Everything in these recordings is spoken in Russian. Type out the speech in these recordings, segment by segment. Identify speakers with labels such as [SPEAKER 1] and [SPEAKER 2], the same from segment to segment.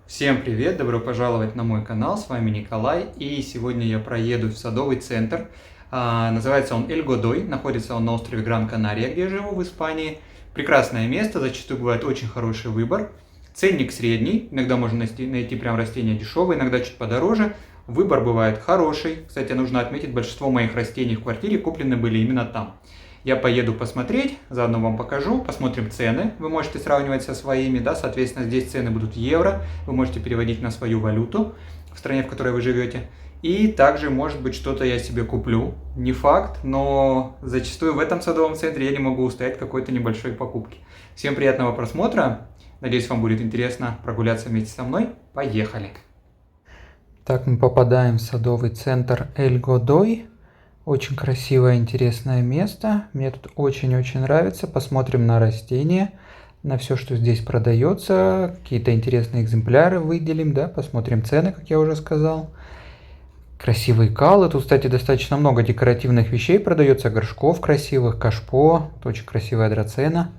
[SPEAKER 1] Всем привет, добро пожаловать на мой канал, с вами Николай, и сегодня я проеду в садовый центр. Называется он Эль Годой, находится он на острове Гран-Канария, где я живу, в Испании. Прекрасное место, зачастую бывает очень хороший выбор. Ценник средний, иногда можно найти прям растения дешевые, иногда чуть подороже. Выбор бывает хороший. Кстати, нужно отметить, большинство моих растений в квартире куплены были именно там. Я поеду посмотреть, заодно вам покажу, посмотрим цены. Вы можете сравнивать со своими, да, соответственно, здесь цены будут евро. Вы можете переводить на свою валюту в стране, в которой вы живете. И также, может быть, что-то я себе куплю. Не факт, но зачастую в этом садовом центре я не могу устоять от какой-то небольшой покупки. Всем приятного просмотра. Надеюсь, вам будет интересно прогуляться вместе со мной. Поехали! Так, мы попадаем в садовый центр Эль Годой. Очень красивое, интересное место. Мне тут очень-очень нравится. Посмотрим на растения, на все, что здесь продается. Какие-то интересные экземпляры выделим, да, посмотрим цены, как я уже сказал. Красивые калы. Тут, кстати, достаточно много декоративных вещей продается. Горшков красивых, кашпо. Тут очень красивая драцена.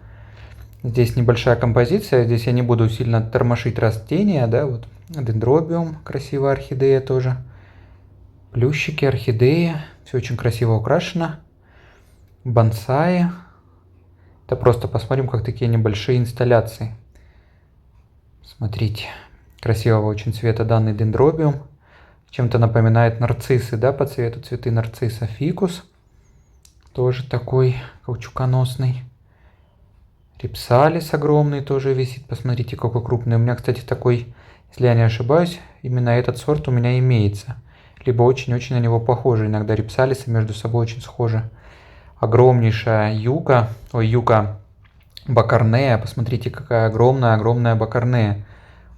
[SPEAKER 1] Здесь небольшая композиция. Здесь я не буду сильно тормошить растения, да, вот дендробиум, красивая орхидея тоже. Плющики, орхидеи. Все очень красиво украшено. Бонсаи. Это просто посмотрим, как такие небольшие инсталляции. Смотрите. Красивого очень цвета данный дендробиум. Чем-то напоминает нарциссы, да, по цвету цветы нарцисса. Фикус. Тоже такой каучуконосный. Рипсалис огромный тоже висит. Посмотрите, какой крупный. У меня, кстати, такой, если я не ошибаюсь, именно этот сорт у меня имеется. Либо очень-очень на него похожи. Иногда рипсалисы между собой очень схожи. Огромнейшая юка. Ой, юка бакарнея. Посмотрите, какая огромная бакарнея.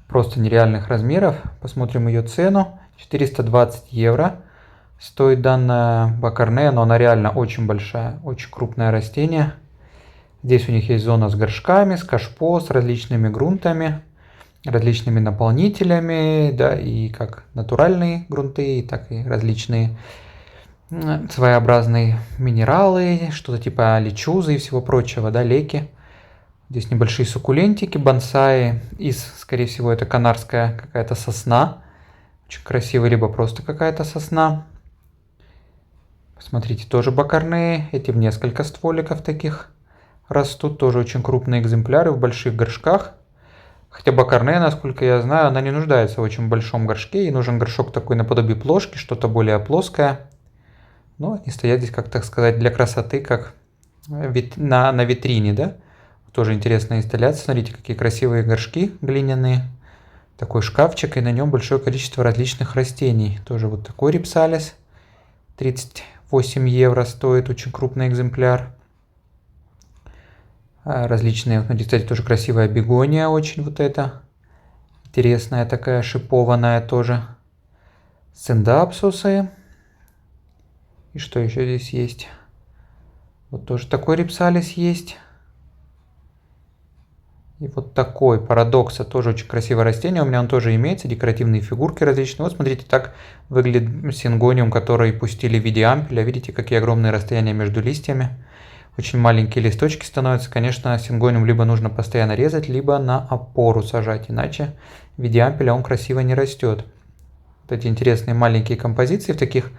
[SPEAKER 1] Просто нереальных размеров. Посмотрим ее цену. 420 евро. Стоит данная бакарнея, но она реально очень большая. Очень крупное растение. Здесь у них есть зона с горшками, с кашпо, с различными грунтами, различными наполнителями, да, и как натуральные грунты, так и различные своеобразные минералы, что-то типа лечузы и всего прочего, да, леки. Здесь небольшие суккулентики, бонсаи из, скорее всего, это канарская какая-то сосна, очень красивая, либо просто какая-то сосна. Посмотрите, тоже бакарные, эти в несколько стволиков таких растут, тоже очень крупные экземпляры в больших горшках. Хотя бакарнея, насколько я знаю, она не нуждается в очень большом горшке. Ей нужен горшок такой наподобие плошки, что-то более плоское. Но они стоят здесь, как так сказать, для красоты, как на витрине, да. Тоже интересная инсталляция. Смотрите, какие красивые горшки глиняные. Такой шкафчик, и на нем большое количество различных растений. Тоже вот такой рипсалис. 38 евро стоит, очень крупный экземпляр. Различные, смотрите, кстати, тоже красивая бегония, очень вот эта. Интересная такая, шипованная тоже. Сцендапсусы. И что еще здесь есть? Вот тоже такой рипсалис есть. И вот такой парадокса, тоже очень красивое растение. У меня он тоже имеется, декоративные фигурки различные. Вот смотрите, так выглядит сингониум, который пустили в виде ампеля. Видите, какие огромные расстояния между листьями. Очень маленькие листочки становятся. Конечно, сингониум либо нужно постоянно резать, либо на опору сажать, иначе в виде ампеля он красиво не растет. Вот эти интересные маленькие композиции в таких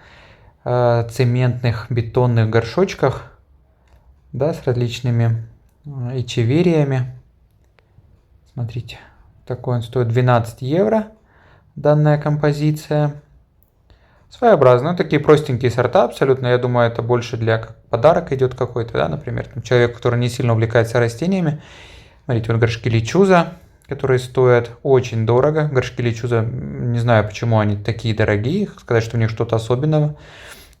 [SPEAKER 1] цементных бетонных горшочках, да, с различными эчевериями. Смотрите, такой он стоит 12 евро, данная композиция. Своеобразные, такие простенькие сорта абсолютно. Я думаю, это больше для подарок идет какой-то, да, например, человек, который не сильно увлекается растениями. Смотрите, вот горшки лечуза, которые стоят очень дорого. Горшки лечуза, не знаю, почему они такие дорогие, сказать, что у них что-то особенного.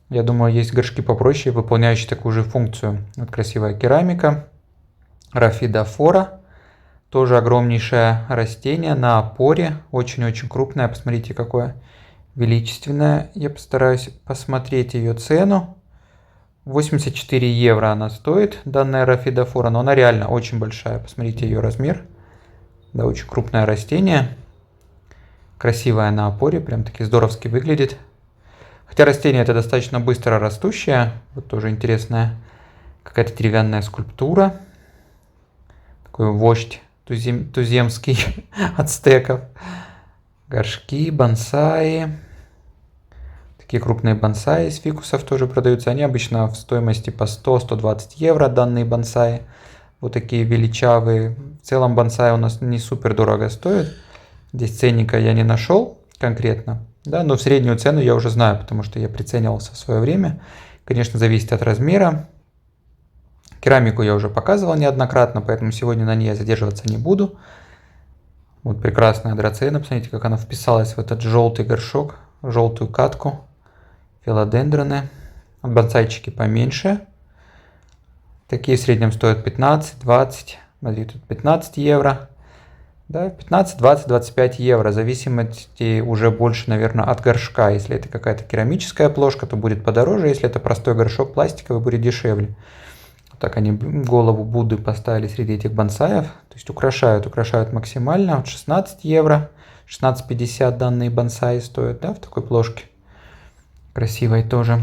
[SPEAKER 1] Я думаю, есть горшки попроще, выполняющие такую же функцию. Вот красивая керамика. Рафидофора. Тоже огромнейшее растение на опоре. Очень-очень крупное. Посмотрите, какое величественная. Я постараюсь посмотреть ее цену. 84 евро она стоит, данная рафидофора, но она реально очень большая. Посмотрите ее размер. Да, очень крупное растение. Красивая на опоре, прям таки здоровски выглядит. Хотя растение это достаточно быстро растущее. Вот тоже интересная какая-то деревянная скульптура. Такой вождь туземский ацтеков. Горшки, бонсаи. Такие крупные бонсаи из фикусов тоже продаются. Они обычно в стоимости по 100-120 евро, данные бонсаи. Вот такие величавые. В целом бонсаи у нас не супер дорого стоят. Здесь ценника я не нашел конкретно. Да, но в среднюю цену я уже знаю, потому что я приценивался в свое время. Конечно, зависит от размера. Керамику я уже показывал неоднократно, поэтому сегодня на ней я задерживаться не буду. Вот прекрасная драцена. Посмотрите, как она вписалась в этот желтый горшок, желтую катку. Филодендроны. Бонсайчики поменьше. Такие в среднем стоят 15-20. Смотри, тут 15 евро. Да, 15, 20, 25 евро. В зависимости уже больше, наверное, от горшка. Если это какая-то керамическая плошка, то будет подороже. Если это простой горшок пластиковый, будет дешевле. Так они голову Будды поставили среди этих бонсаев. То есть украшают максимально. Вот 16 евро. 16,50 данные бонсаи стоят, да, в такой плошке. Красивой тоже.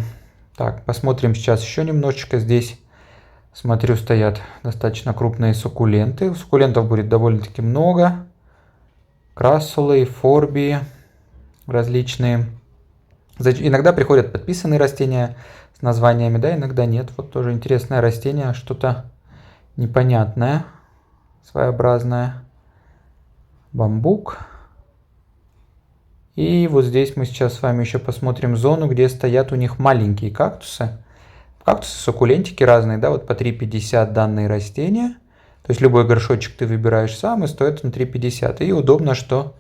[SPEAKER 1] Так, посмотрим сейчас еще немножечко. Здесь, смотрю, стоят достаточно крупные суккуленты. Суккулентов будет довольно-таки много. Крассулы, форбии различные. Иногда приходят подписанные растения с названиями, да, иногда нет. Вот тоже интересное растение, что-то непонятное, своеобразное. Бамбук. И вот здесь мы сейчас с вами еще посмотрим зону, где стоят у них маленькие кактусы. Кактусы, суккулентики разные, да, вот по 3,50 данные растения. То есть любой горшочек ты выбираешь сам, и стоит он 3,50. И удобно, что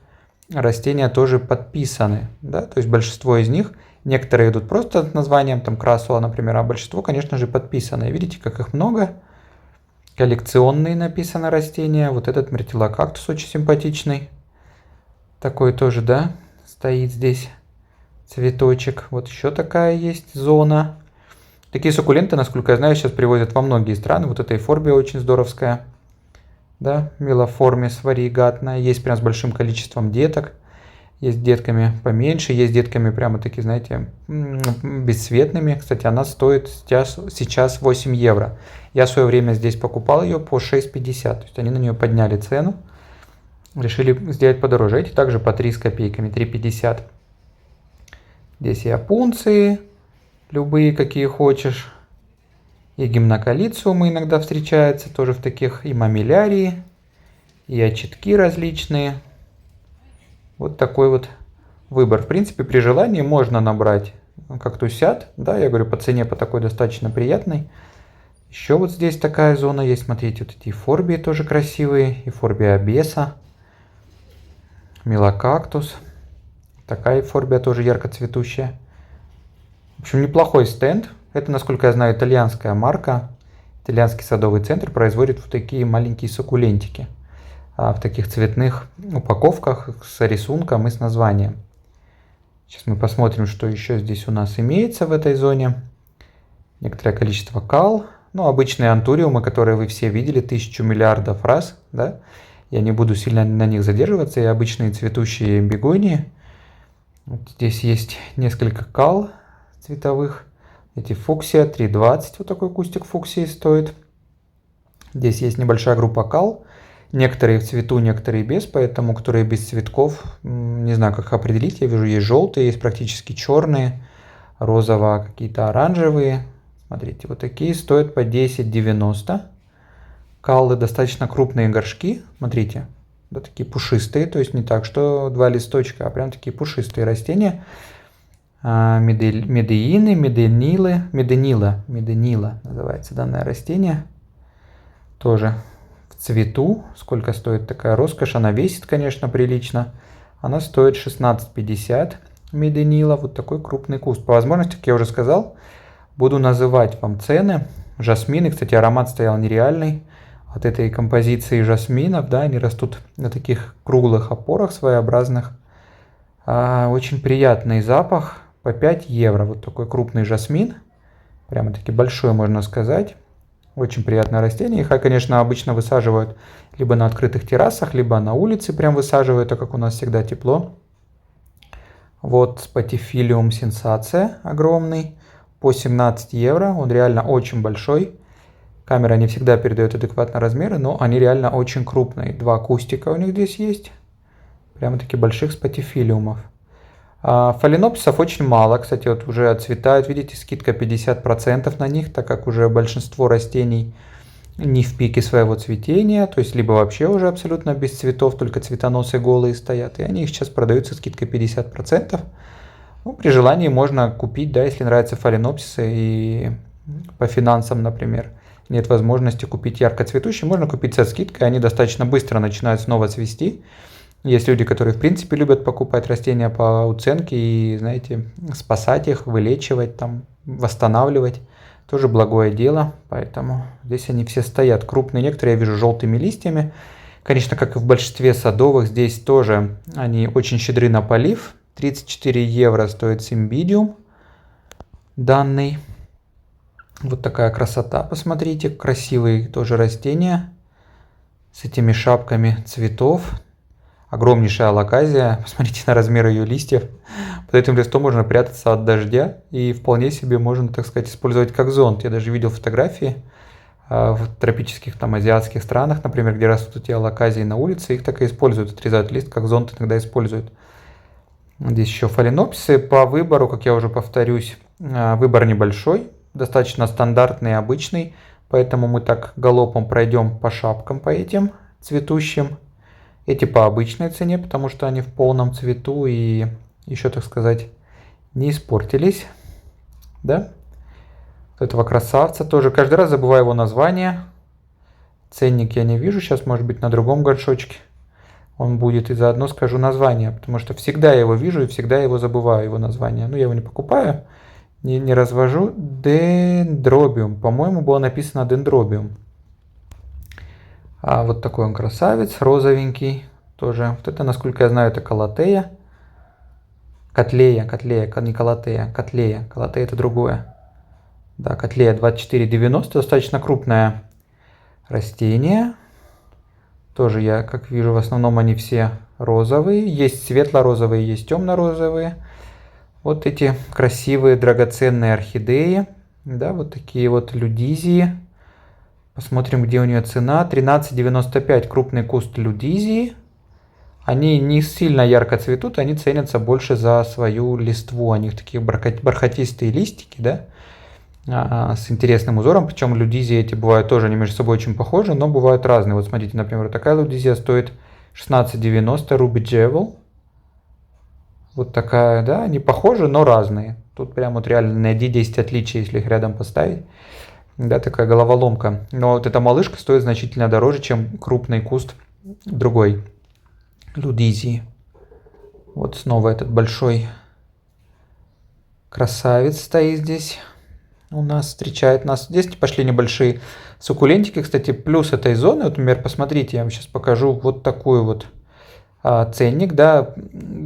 [SPEAKER 1] растения тоже подписаны, да, то есть большинство из них, некоторые идут просто с названием, там крассула, например, а большинство, конечно же, подписаны. Видите, как их много. Коллекционные написано растения. Вот этот мертилокактус очень симпатичный. Такой тоже, да, стоит здесь цветочек. Вот еще такая есть зона. Такие суккуленты, насколько я знаю, сейчас привозят во многие страны. Вот эта эйфорбия очень здоровская. Да, мелоформис вариегатная. Есть прям с большим количеством деток. Есть детками поменьше, есть детками прямо такие, знаете, бесцветными. Кстати, она стоит сейчас 8 евро. Я в свое время здесь покупал ее по 6,50. То есть они на нее подняли цену. Решили сделать подороже. Эти также по 3 с копейками, 3,50. Здесь и опунции, любые, какие хочешь. И гимнокалициумы иногда встречаются, тоже в таких, и мамилярии, и очитки различные. Вот такой вот выбор. В принципе, при желании можно набрать кактусят. Да, я говорю, по цене по такой достаточно приятной. Еще вот здесь такая зона есть. Смотрите, вот эти эйфорбии тоже красивые. Эйфорбия обеса. Мелокактус. Такая эйфорбия тоже ярко цветущая. В общем, неплохой стенд. Это, насколько я знаю, итальянская марка. Итальянский садовый центр производит вот такие маленькие суккулентики. В таких цветных упаковках с рисунком и с названием. Сейчас мы посмотрим, что еще здесь у нас имеется в этой зоне. Некоторое количество кал. Ну, обычные антуриумы, которые вы все видели 1000 миллиардов раз. Да? Я не буду сильно на них задерживаться. И обычные цветущие бегонии. Вот здесь есть несколько кал цветовых. Эти фуксия 3,20. Вот такой кустик фуксии стоит. Здесь есть небольшая группа кал. Некоторые в цвету, некоторые без, поэтому, которые без цветков, не знаю, как их определить. Я вижу, есть желтые, есть практически черные, розово, какие-то оранжевые. Смотрите, вот такие стоят по 10,90. Каллы достаточно крупные горшки, смотрите, да, такие пушистые, то есть не так, что 2 листочка, а прям такие пушистые растения. Медеины, меденила называется данное растение. Тоже в цвету. Сколько стоит такая роскошь? Она весит, конечно, прилично. Она стоит 16,50 меденила. Вот такой крупный куст. По возможности, как я уже сказал, буду называть вам цены. Жасмины, кстати, аромат стоял нереальный. От этой композиции жасминов, да, они растут на таких круглых опорах своеобразных. Очень приятный запах. По 5 евро. Вот такой крупный жасмин. Прямо-таки большой, можно сказать. Очень приятное растение. Их, конечно, обычно высаживают либо на открытых террасах, либо на улице прям высаживают, так как у нас всегда тепло. Вот спатифилиум сенсация огромный. По 17 евро. Он реально очень большой. Камера не всегда передает адекватно размеры, но они реально очень крупные. 2 кустика у них здесь есть. Прямо-таки больших спатифилиумов. Фаленопсисов очень мало. Кстати, вот уже отцветают. Видите, скидка 50% на них, так как уже большинство растений не в пике своего цветения. То есть, либо вообще уже абсолютно без цветов, только цветоносы голые стоят. И они сейчас продаются скидкой 50%. Ну, при желании можно купить, да, если нравятся фаленопсисы и по финансам, например, нет возможности купить ярко цветущие, можно купить со скидкой. Они достаточно быстро начинают снова цвести. Есть люди, которые в принципе любят покупать растения по уценке и, знаете, спасать их, вылечивать, там, восстанавливать. Тоже благое дело, поэтому здесь они все стоят. Крупные некоторые я вижу желтыми листьями. Конечно, как и в большинстве садовых, здесь тоже они очень щедры на полив. 34 евро стоит симбидиум данный. Вот такая красота, посмотрите. Красивые тоже растения с этими шапками цветов. Огромнейшая алоказия, посмотрите на размер ее листьев. Под этим листом можно прятаться от дождя и вполне себе можно, так сказать, использовать как зонт. Я даже видел фотографии в тропических, там, азиатских странах, например, где растут эти алоказии на улице, их так и используют, отрезают лист, как зонт иногда используют. Здесь еще фаленопсисы по выбору, как я уже повторюсь, выбор небольшой, достаточно стандартный и обычный, поэтому мы так галопом пройдем по шапкам, по этим цветущим. Эти по обычной цене, потому что они в полном цвету и еще, так сказать, не испортились. Да? Вот этого красавца тоже. Каждый раз забываю его название. Ценник я не вижу. Сейчас, может быть, на другом горшочке он будет. И заодно скажу название, потому что всегда я его вижу и всегда его забываю, его название. Ну, я его не покупаю, не развожу. Дендробиум. По-моему, было написано дендробиум. А вот такой он красавец, розовенький тоже. Вот это, насколько я знаю, это Калатея. Котлея, не Калатея, Котлея. Калатея это другое. Да, Котлея 2490, достаточно крупное растение. Тоже я, как вижу, в основном они все розовые. Есть светло-розовые, есть темно-розовые. Вот эти красивые драгоценные орхидеи. Да, вот такие вот людизии. Посмотрим, где у нее цена. 13,95 крупный куст людизии. Они не сильно ярко цветут, они ценятся больше за свою листву. У них такие бархатистые листики, да, с интересным узором. Причем людизии эти бывают тоже, они между собой очень похожи, но бывают разные. Вот смотрите, например, такая людизия стоит 16,90 Ruby Jewel. Вот такая, да, они похожи, но разные. Тут прям вот реально найди 10 отличий, если их рядом поставить. Да, такая головоломка. Но вот эта малышка стоит значительно дороже, чем крупный куст другой людизии. Вот снова этот большой красавец стоит здесь. У нас встречает нас. Здесь пошли небольшие суккулентики. Кстати, плюс этой зоны, вот, например, посмотрите, я вам сейчас покажу вот такой вот ценник, да,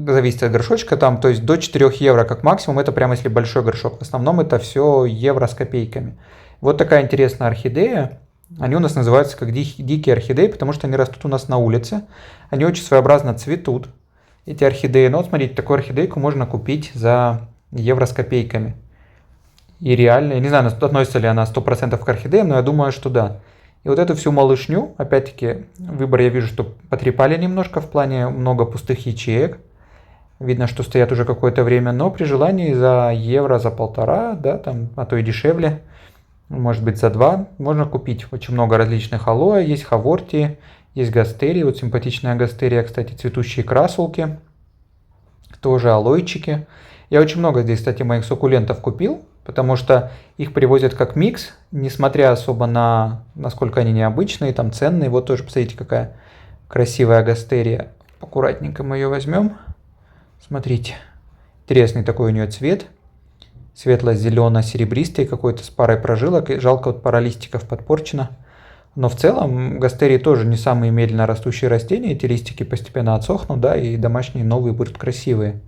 [SPEAKER 1] зависит от горшочка, там, то есть до 4 евро как максимум, это прямо если большой горшок. В основном это все евро с копейками. Вот такая интересная орхидея. Они у нас называются как дикие орхидеи, потому что они растут у нас на улице. Они очень своеобразно цветут, эти орхидеи. Но вот смотрите, такую орхидейку можно купить за евро с копейками. И реально, я не знаю, относится ли она 100% к орхидеям, но я думаю, что да. И вот эту всю малышню, опять-таки, выбор я вижу, что потрепали немножко в плане много пустых ячеек. Видно, что стоят уже какое-то время, но при желании за евро, за полтора, да, там, а то и дешевле, может быть за 2, можно купить. Очень много различных алоэ, есть хавортии, есть гастерии, вот симпатичная гастерия, кстати, цветущие красулки, тоже алойчики. Я очень много здесь, кстати, моих суккулентов купил, потому что их привозят как микс, несмотря особо на насколько они необычные, там ценные. Вот тоже, посмотрите, какая красивая гастерия. Аккуратненько мы ее возьмем. Смотрите, интересный такой у нее цвет. Светло-зелено-серебристый какой-то с парой прожилок. И жалко, вот пара листиков подпорчена. Но в целом гастерии тоже не самые медленно растущие растения. Эти листики постепенно отсохнут, да, и домашние новые будут красивые.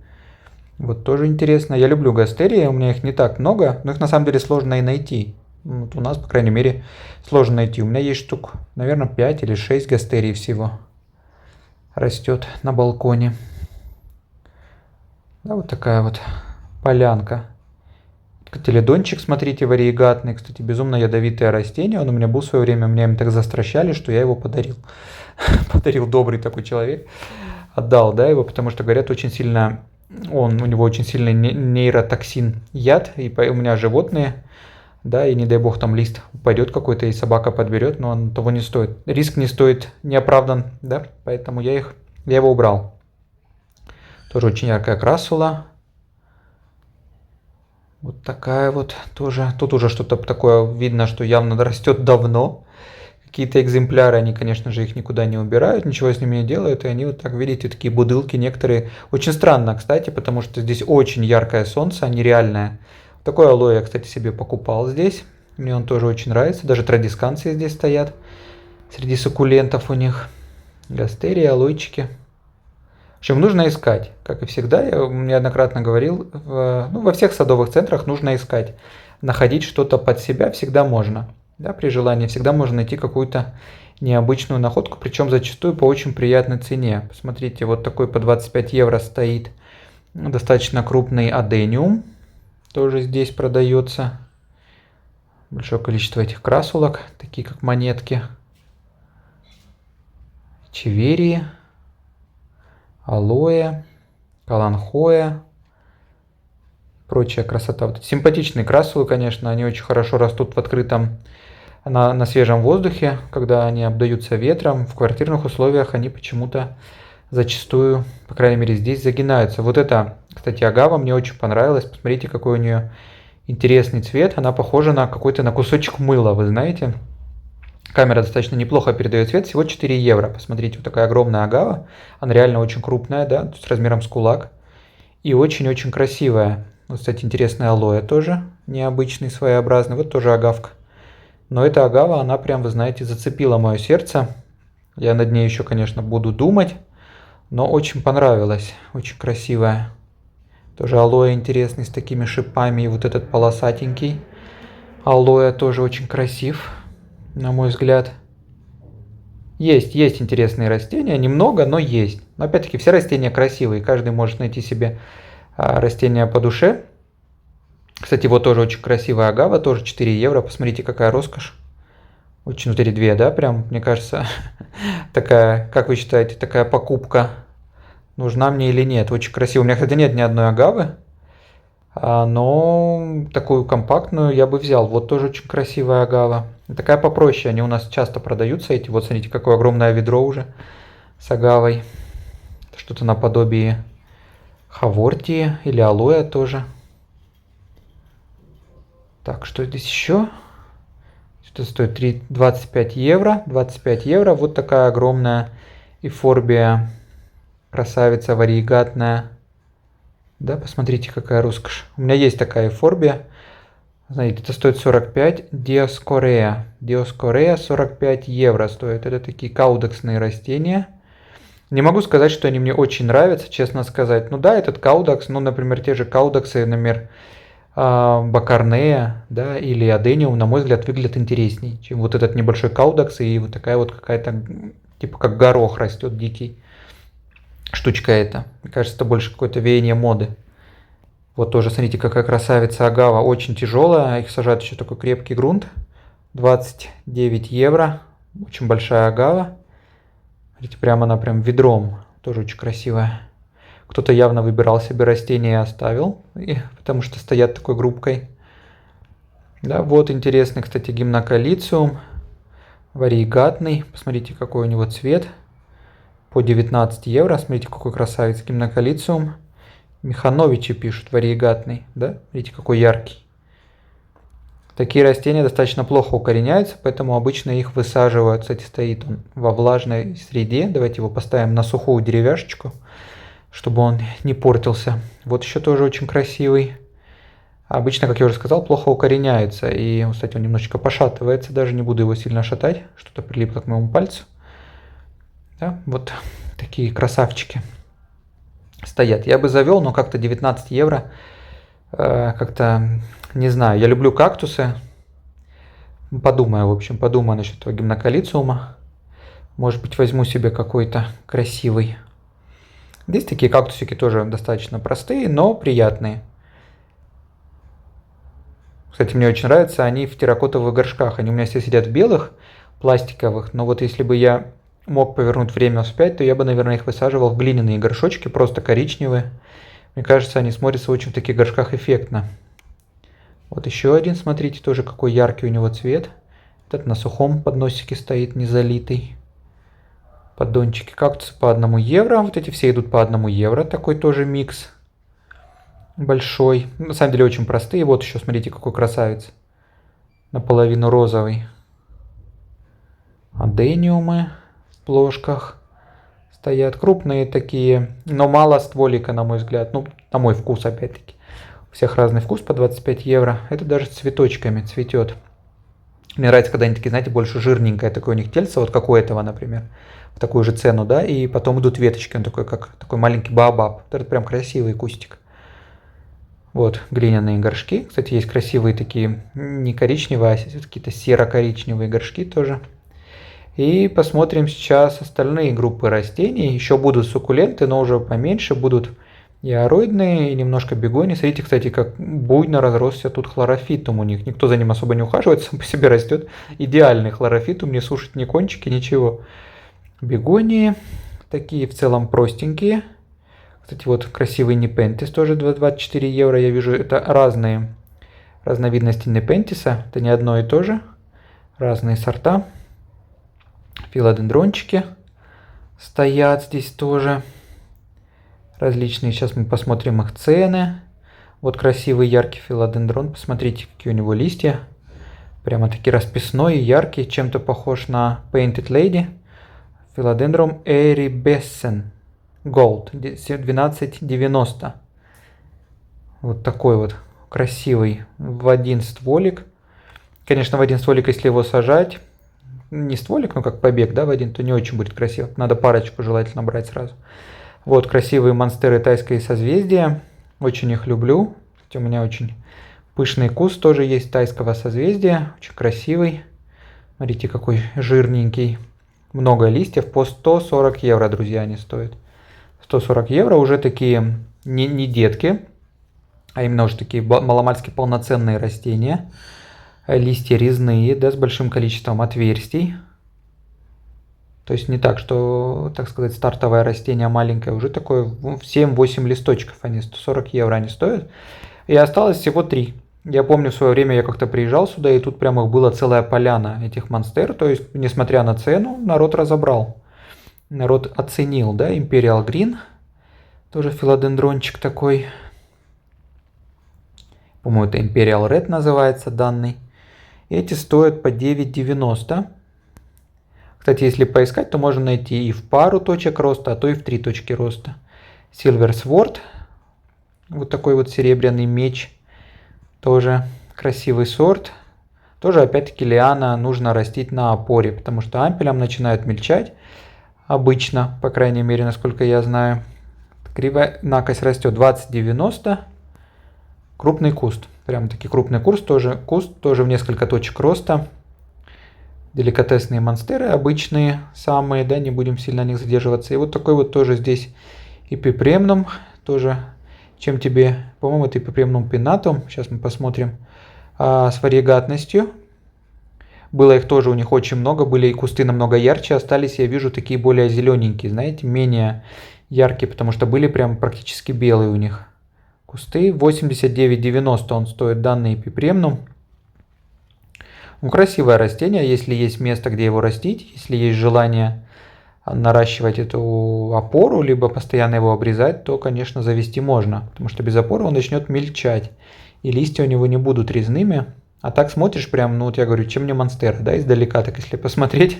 [SPEAKER 1] Вот тоже интересно. Я люблю гастерии, у меня их не так много, но их на самом деле сложно и найти. Вот у нас, по крайней мере, сложно найти. У меня есть штук, наверное, 5 или 6 гастерий всего. Растет на балконе. Да, вот такая вот полянка. Теледончик, смотрите, вариегатный. Кстати, безумно ядовитое растение. Он у меня был в свое время, меня им так застращали, что я его подарил. Подарил добрый такой человек. отдал, да, его, потому что, говорят, очень сильно, у него очень сильный нейротоксин яд, и у меня животные, да, и не дай бог там лист упадет какой-то, и собака подберет, но он того не стоит. Риск не стоит, не оправдан, да, поэтому я его убрал. Тоже очень яркая красула. Вот такая вот тоже. Тут уже что-то такое видно, что явно растет давно. Какие-то экземпляры, они, конечно же, их никуда не убирают, ничего с ними не делают, и они вот так, видите, такие бутылки некоторые. Очень странно, кстати, потому что здесь очень яркое солнце, нереальное. Такой алоэ я, кстати, себе покупал здесь. Мне он тоже очень нравится. Даже традисканции здесь стоят среди суккулентов у них. Гастерии, алойчики. В общем, нужно искать. Как и всегда, я неоднократно говорил, во всех садовых центрах нужно искать. Находить что-то под себя всегда можно. Да, при желании всегда можно найти какую-то необычную находку, причем зачастую по очень приятной цене. Посмотрите, вот такой по 25 евро стоит достаточно крупный адениум. Тоже здесь продается. Большое количество этих красулок, такие как монетки. Чеверии, алоэ, каланхоэ, прочая красота. Вот симпатичные красулы, конечно, они очень хорошо растут в открытом, на свежем воздухе, когда они обдаются ветром. В квартирных условиях они почему-то зачастую, по крайней мере здесь, загинаются. Вот это, кстати, агава мне очень понравилась. Посмотрите, какой у нее интересный цвет. Она похожа на какой-то на кусочек мыла, вы знаете. Камера достаточно неплохо передает цвет, всего 4 евро. Посмотрите, вот такая огромная агава. Она реально очень крупная, да, с размером с кулак. И очень-очень красивая. Вот, кстати, интересный алоэ тоже, необычный, своеобразный. Вот тоже агавка. Но эта агава, она прям, вы знаете, зацепила мое сердце. Я над ней еще, конечно, буду думать. Но очень понравилась, очень красивая. Тоже алоэ интересный, с такими шипами. И вот этот полосатенький алоэ тоже очень красив, на мой взгляд. Есть интересные растения, немного, но есть. Но опять-таки все растения красивые, каждый может найти себе растение по душе. Кстати, вот тоже очень красивая агава, тоже 4 евро. Посмотрите, какая роскошь. Очень вот эти две, да, прям, мне кажется, такая, как вы считаете, такая покупка нужна мне или нет? Очень красиво. У меня, кстати, нет ни одной агавы, но такую компактную я бы взял. Вот тоже очень красивая агава. Такая попроще, они у нас часто продаются эти. Вот смотрите, какое огромное ведро уже с агавой. Что-то наподобие хавортии или алоэ тоже. Так, что здесь еще? Это стоит 25 евро. 25 евро. Вот такая огромная эйфорбия. Красавица вариегатная. Да, посмотрите, какая роскошь. У меня есть такая эйфорбия. Знаете, это стоит 45. Диоскорея. Диоскорея 45 евро стоит. Это такие каудексные растения. Не могу сказать, что они мне очень нравятся, честно сказать. Ну да, этот каудекс, ну, например, те же каудексы, например, бакарнея, да, или адениум, на мой взгляд, выглядят интереснее, чем вот этот небольшой каудекс и вот такая вот какая-то, типа как горох растет дикий. Штучка эта. Мне кажется, это больше какое-то веяние моды. Вот тоже, смотрите, какая красавица агава. Очень тяжелая. Их сажают еще такой крепкий грунт. 29 евро. Очень большая агава. Смотрите, прямо она прям ведром. Тоже очень красивая. Кто-то явно выбирал себе растения и оставил. Потому что стоят такой группкой. Да, вот интересный, кстати, гимнокалициум. Вариегатный. Посмотрите, какой у него цвет. По 19 евро. Смотрите, какой красавец гимнокалициум. Михановичи пишут, вариегатный. Да? Видите, какой яркий. Такие растения достаточно плохо укореняются, поэтому обычно их высаживают. Кстати, стоит он во влажной среде. Давайте его поставим на сухую деревяшечку, чтобы он не портился. Вот еще тоже очень красивый. Обычно, как я уже сказал, плохо укореняется. И, кстати, он немножечко пошатывается. Даже не буду его сильно шатать. Что-то прилипло к моему пальцу. Да, вот такие красавчики стоят. Я бы завел, но как-то 19 евро. Как-то, не знаю, я люблю кактусы. Подумаю, в общем, подумаю насчет этого гимнокалициума. Может быть, возьму себе какой-то красивый. Здесь такие кактусики тоже достаточно простые, но приятные. Кстати, мне очень нравятся они в терракотовых горшках. Они у меня все сидят в белых, пластиковых. Но вот если бы я мог повернуть время вспять, то я бы, наверное, их высаживал в глиняные горшочки, просто коричневые. Мне кажется, они смотрятся очень в таких горшках эффектно. Вот еще один, смотрите, тоже какой яркий у него цвет. Этот на сухом подносике стоит, не залитый. Поддончики кактусы по 1 евро. Вот эти все идут по 1 евро. Такой тоже микс большой. На самом деле очень простые. Вот еще, смотрите, какой красавец. Наполовину розовый. Адениумы в плошках стоят. Крупные такие, но мало стволика, на мой взгляд. Ну, на мой вкус, опять-таки. У всех разный вкус по 25 евро. Это даже с цветочками цветет. Мне нравится, когда они такие, знаете, больше жирненькое такое у них тельце, вот как у этого, например, в такую же цену, да, и потом идут веточки, он такой, как такой маленький баобаб. Это прям красивый кустик. Вот, глиняные горшки. Кстати, есть красивые такие, не коричневые, а какие-то серо-коричневые горшки тоже. И посмотрим сейчас остальные группы растений. Еще будут суккуленты, но уже поменьше, будут и ароидные, и немножко бегонии. Смотрите, кстати, как буйно разросся тут хлорофитум у них. Никто за ним особо не ухаживает, сам по себе растет. Идеальный хлорофитум, не сушит ни кончики, ничего. Бегонии такие в целом простенькие. Кстати, вот красивый непентис, тоже 24 евро. Я вижу, это разные разновидности непентиса. Это не одно и то же. Разные сорта. Филодендрончики стоят здесь тоже. Различные, сейчас мы посмотрим их цены. Вот красивый яркий филодендрон, посмотрите, какие у него листья. Прямо таки расписной, яркий, чем-то похож на Painted Lady. Филодендрон эрибесцен Gold, 12,90. Вот такой вот красивый в один стволик. Конечно, в один стволик, если его сажать, не стволик, но как побег, да, в один, то не очень будет красиво. Надо парочку желательно брать сразу. Вот красивые монстеры тайское созвездие. Очень их люблю. Кстати, у меня очень пышный куст тоже есть тайского созвездия. Очень красивый. Смотрите, какой жирненький. Много листьев. По 140 евро, друзья, они стоят. 140 евро уже такие не детки, а именно уже такие маломальски полноценные растения. Листья резные, да, с большим количеством отверстий. То есть не так, что, так сказать, стартовое растение маленькое, уже такое в 7-8 листочков, они 140 евро они стоят. И осталось всего 3. Я помню, в свое время я как-то приезжал сюда, и тут прямо их была целая поляна этих монстер. То есть, несмотря на цену, народ разобрал. Народ оценил, да, Imperial Green. Тоже филодендрончик такой. По-моему, это Imperial Red называется данный. Эти стоят по 9,90. Кстати, если поискать, то можно найти и в пару точек роста, а то и в 3 точки роста. Silver Sword. Вот такой вот серебряный меч. Тоже красивый сорт. Тоже опять-таки лиана нужно растить на опоре, потому что ампелям начинают мельчать. Обычно, по крайней мере, насколько я знаю. Кривая накось растет 20,90. Крупный куст. Прям таки крупный куст тоже в несколько точек роста. Деликатесные монстеры, обычные самые, да, не будем сильно на них задерживаться. И вот такой вот тоже здесь эпипремнум, тоже, чем тебе, по-моему, это эпипремнум пинатум, сейчас мы посмотрим, с варигатностью. Было их тоже у них очень много, были и кусты намного ярче, остались, я вижу, такие более зелененькие, знаете, менее яркие, потому что были прям практически белые у них кусты. 89,90 он стоит, данный эпипремнум. Ну, красивое растение, если есть место, где его растить, если есть желание наращивать эту опору, либо постоянно его обрезать, то, конечно, завести можно, потому что без опоры он начнет мельчать, и листья у него не будут резными. А так смотришь прям, ну вот я говорю, чем не монстера, да, издалека, так если посмотреть,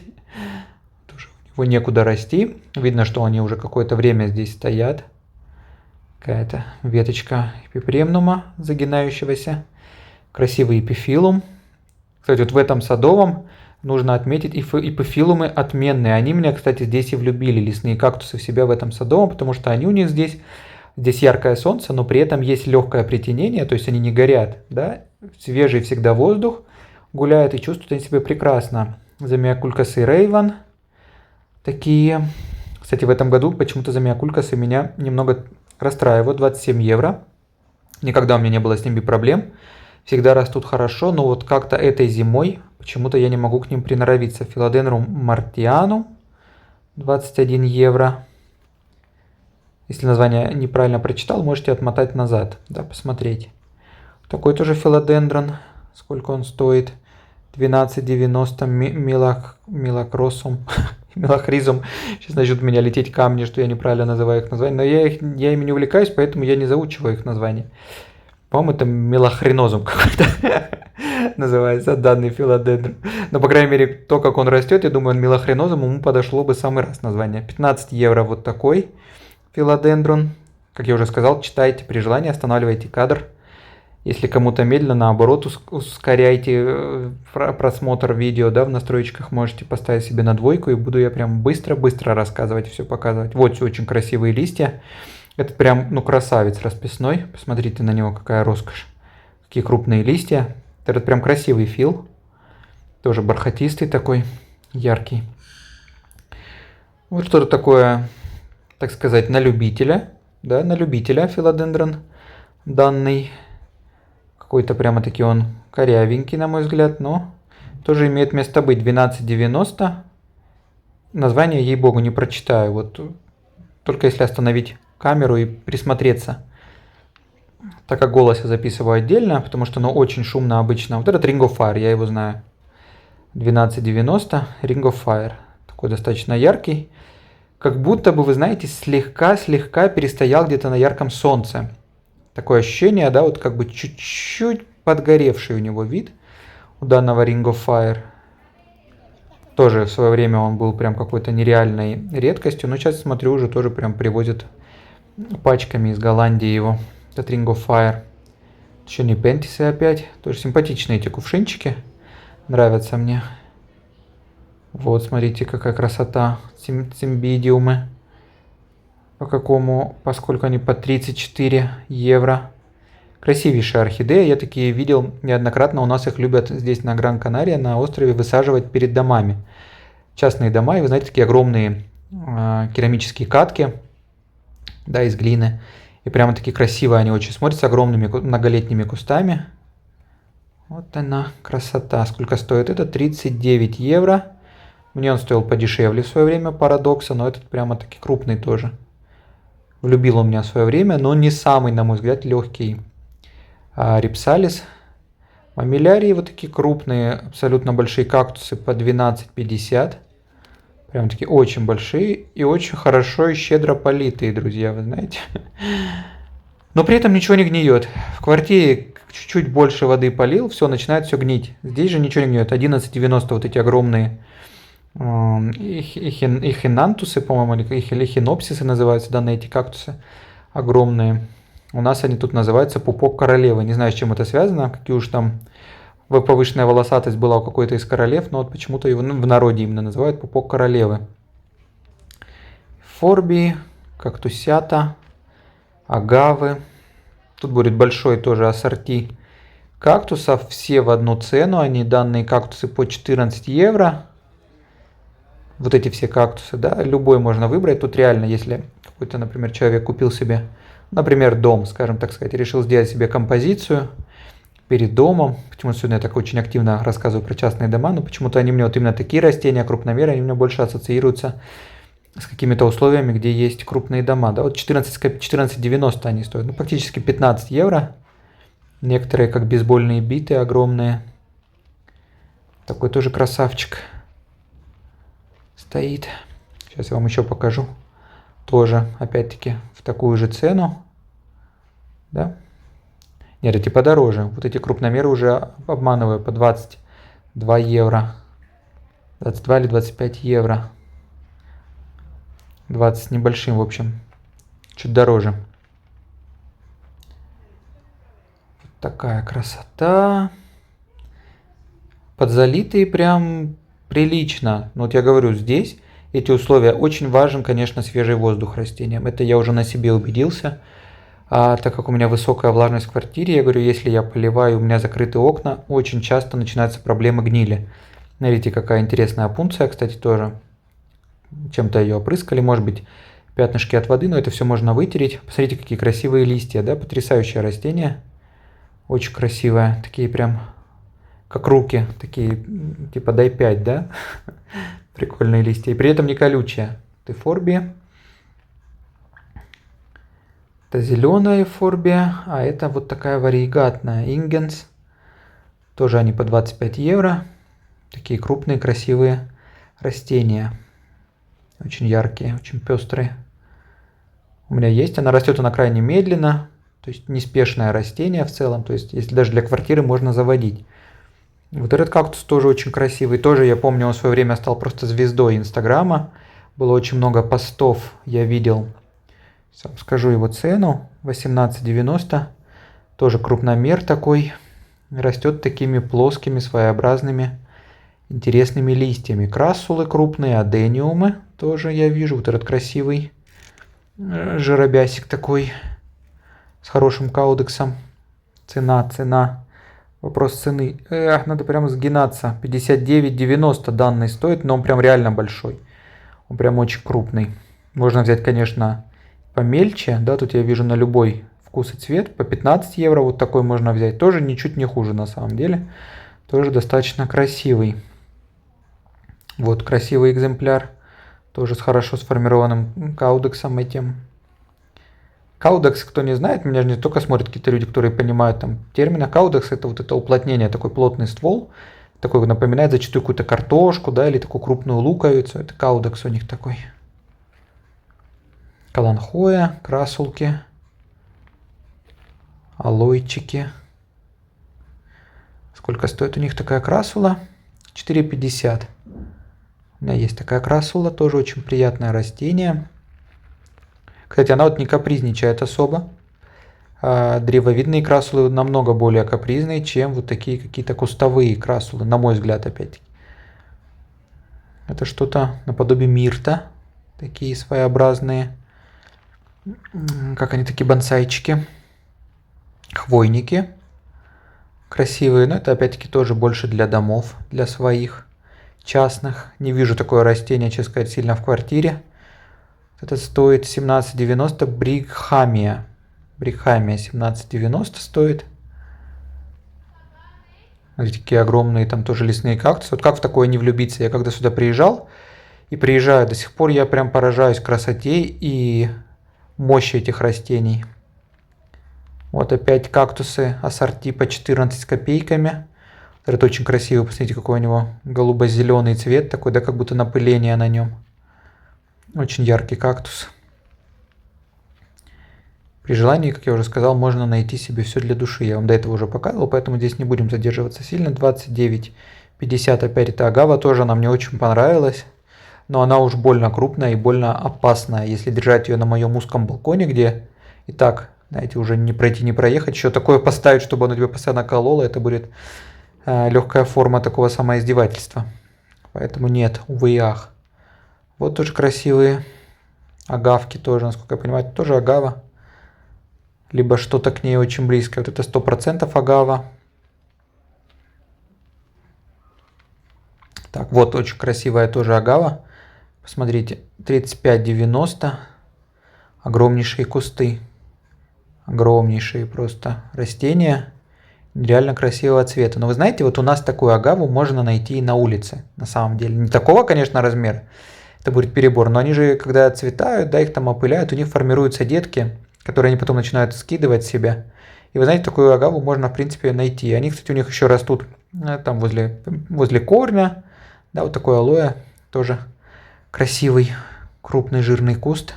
[SPEAKER 1] тоже у него некуда расти. Видно, что они уже какое-то время здесь стоят. Какая-то веточка эпипремнума загинающегося. Красивый эпифилум. Кстати, вот в этом садовом нужно отметить, эпифилумы отменные. Они меня, кстати, здесь и влюбили, лесные кактусы, в себя в этом садовом, потому что они у них здесь яркое солнце, но при этом есть легкое притенение, то есть они не горят, да, свежий всегда воздух гуляет и чувствуют они себя прекрасно. Замиокулькасы Рейван такие. Кстати, в этом году почему-то замиокулькасы меня немного расстраивают, 27 евро. Никогда у меня не было с ними проблем. Всегда растут хорошо, но вот как-то этой зимой почему-то я не могу к ним приноровиться. Филодендрум мартианум 21 евро. Если название неправильно прочитал, можете отмотать назад, да, посмотреть. Такой тоже филодендрон. Сколько он стоит? 12,90 милокросум. Милохризум. Сейчас начнут меня лететь камни, что я неправильно называю их название. Но я ими не увлекаюсь, поэтому я не заучиваю их название. По-моему, это милохренозум какой-то называется данный филодендрон. Но, по крайней мере, то, как он растет, я думаю, он милохренозум, ему подошло бы в самый раз название. 15 евро вот такой филодендрон. Как я уже сказал, читайте при желании, останавливайте кадр. Если кому-то медленно, наоборот, ускоряйте просмотр видео, да, в настройках можете поставить себе на двойку, и буду я прям быстро-быстро рассказывать, все показывать. Вот очень красивые листья. Это прям, ну, красавец расписной. Посмотрите на него, какая роскошь. Какие крупные листья. Это прям красивый фил. Тоже бархатистый такой, яркий. Вот что-то такое, так сказать, на любителя. Да, на любителя филодендрон данный. Какой-то прямо-таки он корявенький, на мой взгляд, но тоже имеет место быть. 12,90. Название, ей-богу, не прочитаю. Вот только если остановить камеру и присмотреться. Так как голос я записываю отдельно, потому что оно очень шумно обычно. Вот этот Ring of Fire, я его знаю. 12,90 Ring of Fire. Такой достаточно яркий. Как будто бы, вы знаете, слегка перестоял где-то на ярком солнце. Такое ощущение, да, вот как бы чуть-чуть подгоревший у него вид у данного Ring of Fire. Тоже в свое время он был прям какой-то нереальной редкостью, но сейчас смотрю, уже тоже прям привозят пачками из Голландии его. Этот Ring of Fire. Еще не Пентисы опять. Тоже симпатичные эти кувшинчики. Нравятся мне. Вот, смотрите, какая красота. Цимбидиумы. Поскольку они по 34 евро. Красивейшая орхидея. Я такие видел неоднократно. У нас их любят здесь на Гран-Канария, на острове, высаживать перед домами. Частные дома. И вы знаете, такие огромные керамические катки. Да, из глины. И прямо такие красивые они очень смотрятся. Огромными многолетними кустами. Вот она, красота. Сколько стоит это? 39 евро. Мне он стоил подешевле в свое время, парадокса. Но этот прямо-таки крупный тоже. Влюбил он меня в свое время, но не самый, на мой взгляд, легкий рипсалис. Мамилярии вот такие крупные, абсолютно большие кактусы по 12,50. Прям такие очень большие и очень хорошо и щедро политые, друзья, вы знаете. Но при этом ничего не гниет. В квартире чуть-чуть больше воды полил, все, начинает все гнить. Здесь же ничего не гниет. 11,90 вот эти огромные эхинантусы, по-моему, или эхинопсисы называются, данные эти кактусы огромные. У нас они тут называются пупок королевы. Не знаю, с чем это связано, какие уж там повышенная волосатость была у какой-то из королев, но вот почему-то его в народе именно называют пупок королевы. Форби, кактусята, агавы. Тут будет большой тоже ассорти кактусов. Все в одну цену. Они, данные кактусы, по 14 евро. Вот эти все кактусы, да, любой можно выбрать. Тут реально, если какой-то, например, человек купил себе, например, дом, скажем так сказать, решил сделать себе композицию перед домом. Почему сегодня я так очень активно рассказываю про частные дома, но почему-то они мне вот именно такие растения, крупномеры, они у меня больше ассоциируются с какими-то условиями, где есть крупные дома. Да, вот 14,90 они стоят, ну, практически 15 евро. Некоторые как бейсбольные биты огромные. Такой тоже красавчик стоит. Сейчас я вам еще покажу. Тоже, опять-таки, в такую же цену. Да? Нет, эти подороже. Вот эти крупномеры уже обманываю по 22 евро. 22 или 25 евро. 20 с небольшим, в общем. Чуть дороже. Вот такая красота. Подзалитые прям прилично. Но вот я говорю, здесь эти условия очень важен, конечно, свежий воздух растениям. Это я уже на себе убедился. Так как у меня высокая влажность в квартире, я говорю, если я поливаю, у меня закрыты окна, очень часто начинаются проблемы гнили. Смотрите, какая интересная опунция, кстати, тоже. Чем-то ее опрыскали, может быть, пятнышки от воды, но это все можно вытереть. Посмотрите, какие красивые листья, да, потрясающее растение. Очень красивое, такие прям, как руки, такие, типа дай 5, да? Прикольные листья. И при этом не колючие. эйфорбия. Это зеленая эйфорбия, а это вот такая варигатная Ингенс. Тоже они по 25 евро. Такие крупные, красивые растения. Очень яркие, очень пестрые. У меня есть, она растет она крайне медленно. То есть неспешное растение в целом. То есть если даже для квартиры можно заводить. Вот этот кактус тоже очень красивый. Тоже я помню, он в свое время стал просто звездой Инстаграма. Было очень много постов, я видел. Сам скажу его цену. 18,90. Тоже крупномер такой. Растет такими плоскими, своеобразными, интересными листьями. Красулы крупные, адениумы тоже я вижу. Вот этот красивый жиробясик такой с хорошим каудексом. Цена. Вопрос цены. Надо прямо сгинаться. 59,90 данный стоит, но он прям реально большой. Он прям очень крупный. Можно взять, конечно, помельче. Да, тут я вижу на любой вкус и цвет. По 15 евро вот такой можно взять. Тоже ничуть не хуже на самом деле. Тоже достаточно красивый. Вот красивый экземпляр. Тоже с хорошо сформированным каудексом этим. Каудекс, кто не знает, меня же не только смотрят какие-то люди, которые понимают там термины. Каудекс — это вот это уплотнение, такой плотный ствол, такой напоминает зачастую какую-то картошку, да, или такую крупную луковицу. Это каудекс у них такой. Каланхоя, красулки, алойчики. Сколько стоит у них такая красула? 4,50. У меня есть такая красула, тоже очень приятное растение. Кстати, она вот не капризничает особо. Древовидные красулы намного более капризные, чем вот такие какие-то кустовые красулы, на мой взгляд, опять-таки. Это что-то наподобие мирта. Такие своеобразные, как они, такие бонсайчики. Хвойники. Красивые, но это опять-таки тоже больше для домов, для своих частных. Не вижу такое растение, честно сказать, сильно в квартире. Это стоит 17,90. Брикхамия. Брикхамия 17,90 стоит. Смотрите, какие огромные там тоже лесные кактусы. Вот как в такое не влюбиться? Я когда сюда приезжал и приезжаю до сих пор, я прям поражаюсь красоте и мощи этих растений. Вот опять кактусы ассорти по 14 с копейками. Это очень красивый. Посмотрите, какой у него голубо-зеленый цвет. Такой, да, как будто напыление на нем. Очень яркий кактус. При желании, как я уже сказал, можно найти себе все для души. Я вам до этого уже показывал, поэтому здесь не будем задерживаться сильно. 29,50 опять это агава. Тоже она мне очень понравилась. Но она уж больно крупная и больно опасная. Если держать ее на моем узком балконе, где и так, знаете, уже не пройти, не проехать, еще такое поставить, чтобы оно тебя постоянно кололо, это будет легкая форма такого самоиздевательства. Поэтому нет, увы и ах. Вот тоже красивые агавки тоже, насколько я понимаю, это тоже агава. Либо что-то к ней очень близкое. Вот это 100% агава. Так, вот очень красивая тоже агава. Посмотрите, 35,90. Огромнейшие кусты. Огромнейшие просто растения. Нереально красивого цвета. Но вы знаете, вот у нас такую агаву можно найти и на улице. На самом деле. Не такого, конечно, размера. Это будет перебор. Но они же, когда цветают, да, их там опыляют, у них формируются детки, которые они потом начинают скидывать с себя. И вы знаете, такую агаву можно, в принципе, найти. Они, кстати, у них еще растут там возле корня. Да, вот такой алоэ. Тоже красивый, крупный, жирный куст.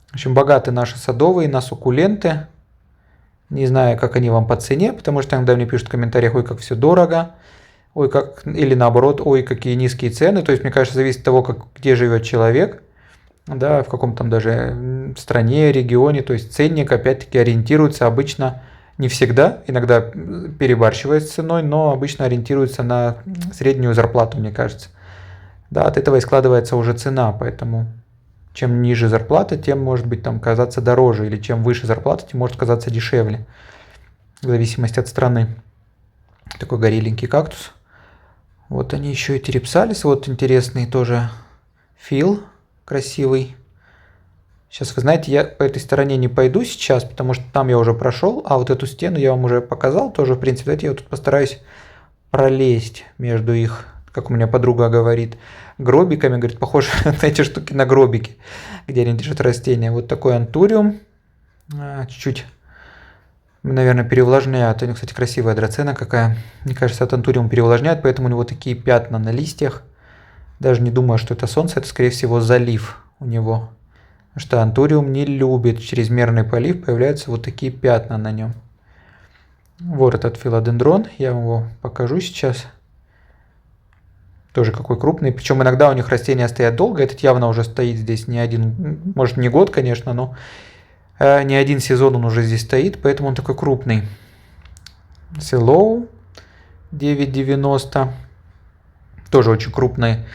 [SPEAKER 1] В общем, богаты наши садовые на суккуленты. Не знаю, как они вам по цене, потому что иногда мне пишут в комментариях, ой, как все дорого. Ой, как, или наоборот, ой, какие низкие цены. То есть, мне кажется, зависит от того, где живет человек, да, в каком там даже стране, регионе. То есть ценник, опять-таки, ориентируется обычно, не всегда, иногда перебарщивает с ценой, но обычно ориентируется на среднюю зарплату, мне кажется. Да, от этого и складывается уже цена, поэтому чем ниже зарплата, тем может быть там казаться дороже, или чем выше зарплата, тем может казаться дешевле, в зависимости от страны. Такой гореленький кактус. Вот они еще и терипсалис, вот интересный тоже фил, красивый. Сейчас, вы знаете, я по этой стороне не пойду сейчас, потому что там я уже прошел, а вот эту стену я вам уже показал тоже, в принципе. Давайте я тут постараюсь пролезть между их как у меня подруга говорит, гробиками, говорит, похож на эти штуки, на гробики, где они держат растения. Вот такой антуриум, чуть-чуть, наверное, переувлажняют. У него, кстати, красивая драцена какая. Мне кажется, от антуриум переувлажняет, поэтому у него такие пятна на листьях. Даже не думаю, что это солнце, это, скорее всего, залив у него. Потому что антуриум не любит чрезмерный полив, появляются вот такие пятна на нем. Вот этот филодендрон, я вам его покажу сейчас. Тоже какой крупный. Причем иногда у них растения стоят долго. Этот явно уже стоит здесь не один, может не год, конечно, но не один сезон он уже здесь стоит, поэтому он такой крупный. Силоу 9,90. Тоже очень крупный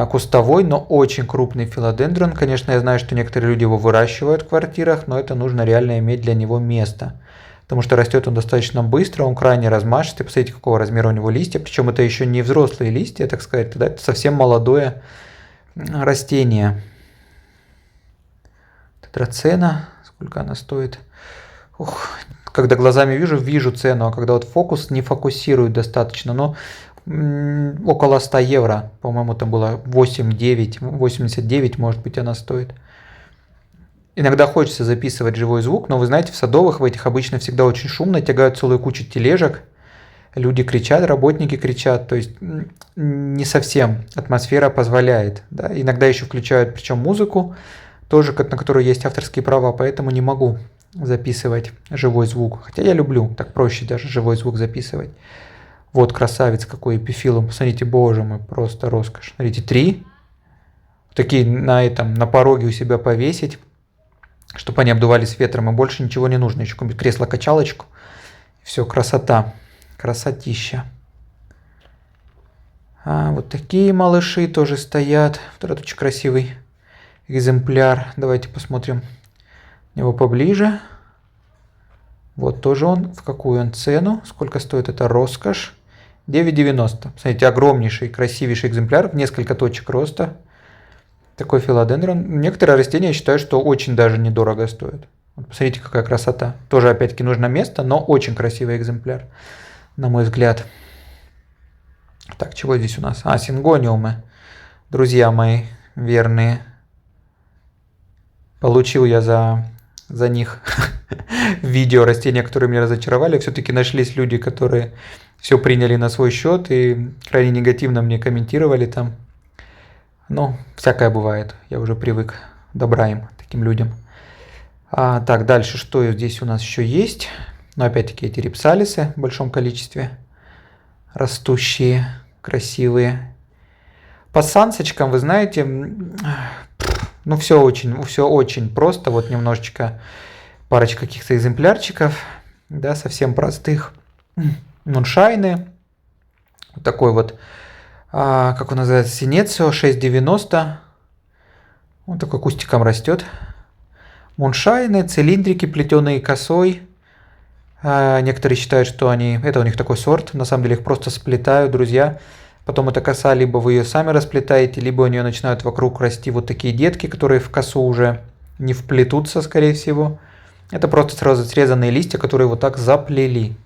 [SPEAKER 1] кустовой, но очень крупный филодендрон. Конечно, я знаю, что некоторые люди его выращивают в квартирах, но это нужно реально иметь для него место. Потому что растет он достаточно быстро, он крайне размашистый. Посмотрите, какого размера у него листья. Причем это еще не взрослые листья, так сказать. Да? Это совсем молодое растение. Тетрацена. Сколько она стоит? Ух, когда глазами вижу цену, а когда вот фокус не фокусирует достаточно. Но около 100 евро. По-моему, там было 8,9, 89, может быть, она стоит. Иногда хочется записывать живой звук, но вы знаете, в садовых в этих обычно всегда очень шумно, тягают целую кучу тележек, люди кричат, работники кричат, то есть не совсем атмосфера позволяет. Да? Иногда еще включают причем музыку, тоже на которую есть авторские права, поэтому не могу записывать живой звук. Хотя я люблю, так проще даже живой звук записывать. Вот красавец какой эпифилум, посмотрите, боже мой, просто роскошь. Смотрите, 3, такие на пороге у себя повесить, чтобы они обдувались ветром, и больше ничего не нужно. Еще какое-нибудь кресло-качалочку. Все, красота. Красотища. Вот такие малыши тоже стоят. Вот этот очень красивый экземпляр. Давайте посмотрим его поближе. Вот тоже он. В какую он цену? Сколько стоит эта роскошь? 9,90. Смотрите, огромнейший, красивейший экземпляр. В несколько точек роста. Такой филодендрон. Некоторые растения, я считаю, что очень даже недорого стоят. Вот посмотрите, какая красота. Тоже, опять-таки, нужно место, но очень красивый экземпляр, на мой взгляд. Так, чего здесь у нас? Сингониумы. Друзья мои верные. Получил я за них видео растения, которые меня разочаровали. Все-таки нашлись люди, которые все приняли на свой счет и крайне негативно мне комментировали там. Ну, всякое бывает, я уже привык, добра им, таким людям. Так, дальше, что здесь у нас еще есть? Ну, опять-таки, эти рипсалисы в большом количестве, растущие, красивые. По сансочкам, вы знаете, ну, все очень просто, вот немножечко, парочка каких-то экземплярчиков, да, совсем простых. Муншайны, вот такой вот, как он называется, Синецио 6,90. Он такой кустиком растет. Муншайны, цилиндрики, плетеные косой. Некоторые считают, что это у них такой сорт. На самом деле их просто сплетают, друзья. Потом эта коса, либо вы ее сами расплетаете, либо у нее начинают вокруг расти вот такие детки, которые в косу уже не вплетутся, скорее всего. Это просто сразу срезанные листья, которые вот так заплели.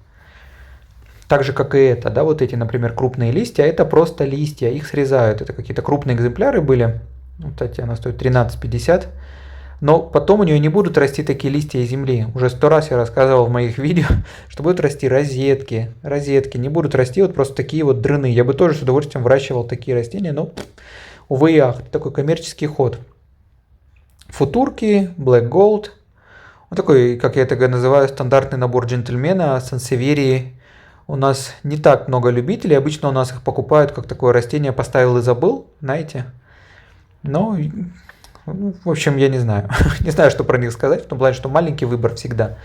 [SPEAKER 1] Так же, как и это, да, вот эти, например, крупные листья, это просто листья, их срезают. Это какие-то крупные экземпляры были. Вот эти, она стоит 13,50. Но потом у нее не будут расти такие листья из земли. Уже 100 раз я рассказывал в моих видео, что будут расти розетки. Розетки не будут расти вот просто такие вот дрыны. Я бы тоже с удовольствием выращивал такие растения, но, увы и ах, это такой коммерческий ход. Футурки, Black Gold. Вот такой, как я это называю, стандартный набор джентльмена, сансеверии. У нас не так много любителей, обычно у нас их покупают как такое растение, поставил и забыл, знаете. Но, в общем, я не знаю. Не знаю, что про них сказать, в том плане, что маленький выбор всегда.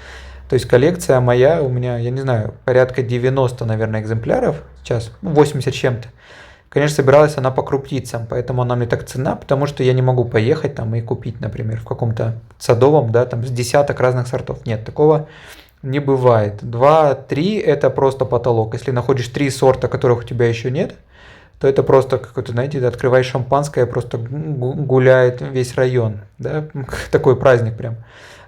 [SPEAKER 1] То есть коллекция моя, у меня, я не знаю, порядка 90, наверное, экземпляров сейчас, 80 с чем-то. Конечно, собиралась она по крупицам, поэтому она мне так цена, потому что я не могу поехать там и купить, например, в каком-то садовом, да, там с десяток разных сортов. Нет, такого не бывает. 2-3 это просто потолок. Если находишь 3 сорта, которых у тебя еще нет, то это просто какой-то, знаете, ты открываешь шампанское, просто гуляет весь район. Да? Такой праздник прям.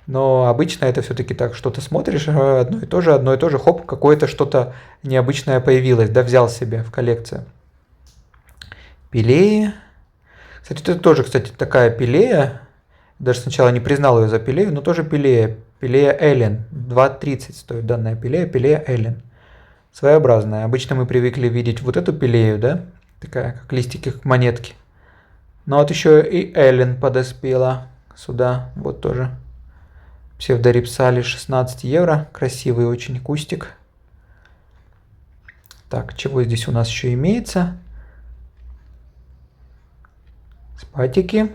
[SPEAKER 1] Но обычно это все-таки так, что-то смотришь, одно и то же, хоп, какое-то что-то необычное появилось, да, взял себе в коллекцию. Пилеи. Кстати, это тоже, кстати, такая пилея. Даже сначала не признал ее за пилею, но тоже пилея. Пилея Эллен. 2,30 стоит данная пилея. Пилея Эллен. Своеобразная. Обычно мы привыкли видеть вот эту пилею, да? Такая, как листики, как монетки. Но вот еще и Эллен подоспела сюда. Вот тоже. Псевдорипсали 16 евро. Красивый очень кустик. Так, чего здесь у нас еще имеется? Спатики.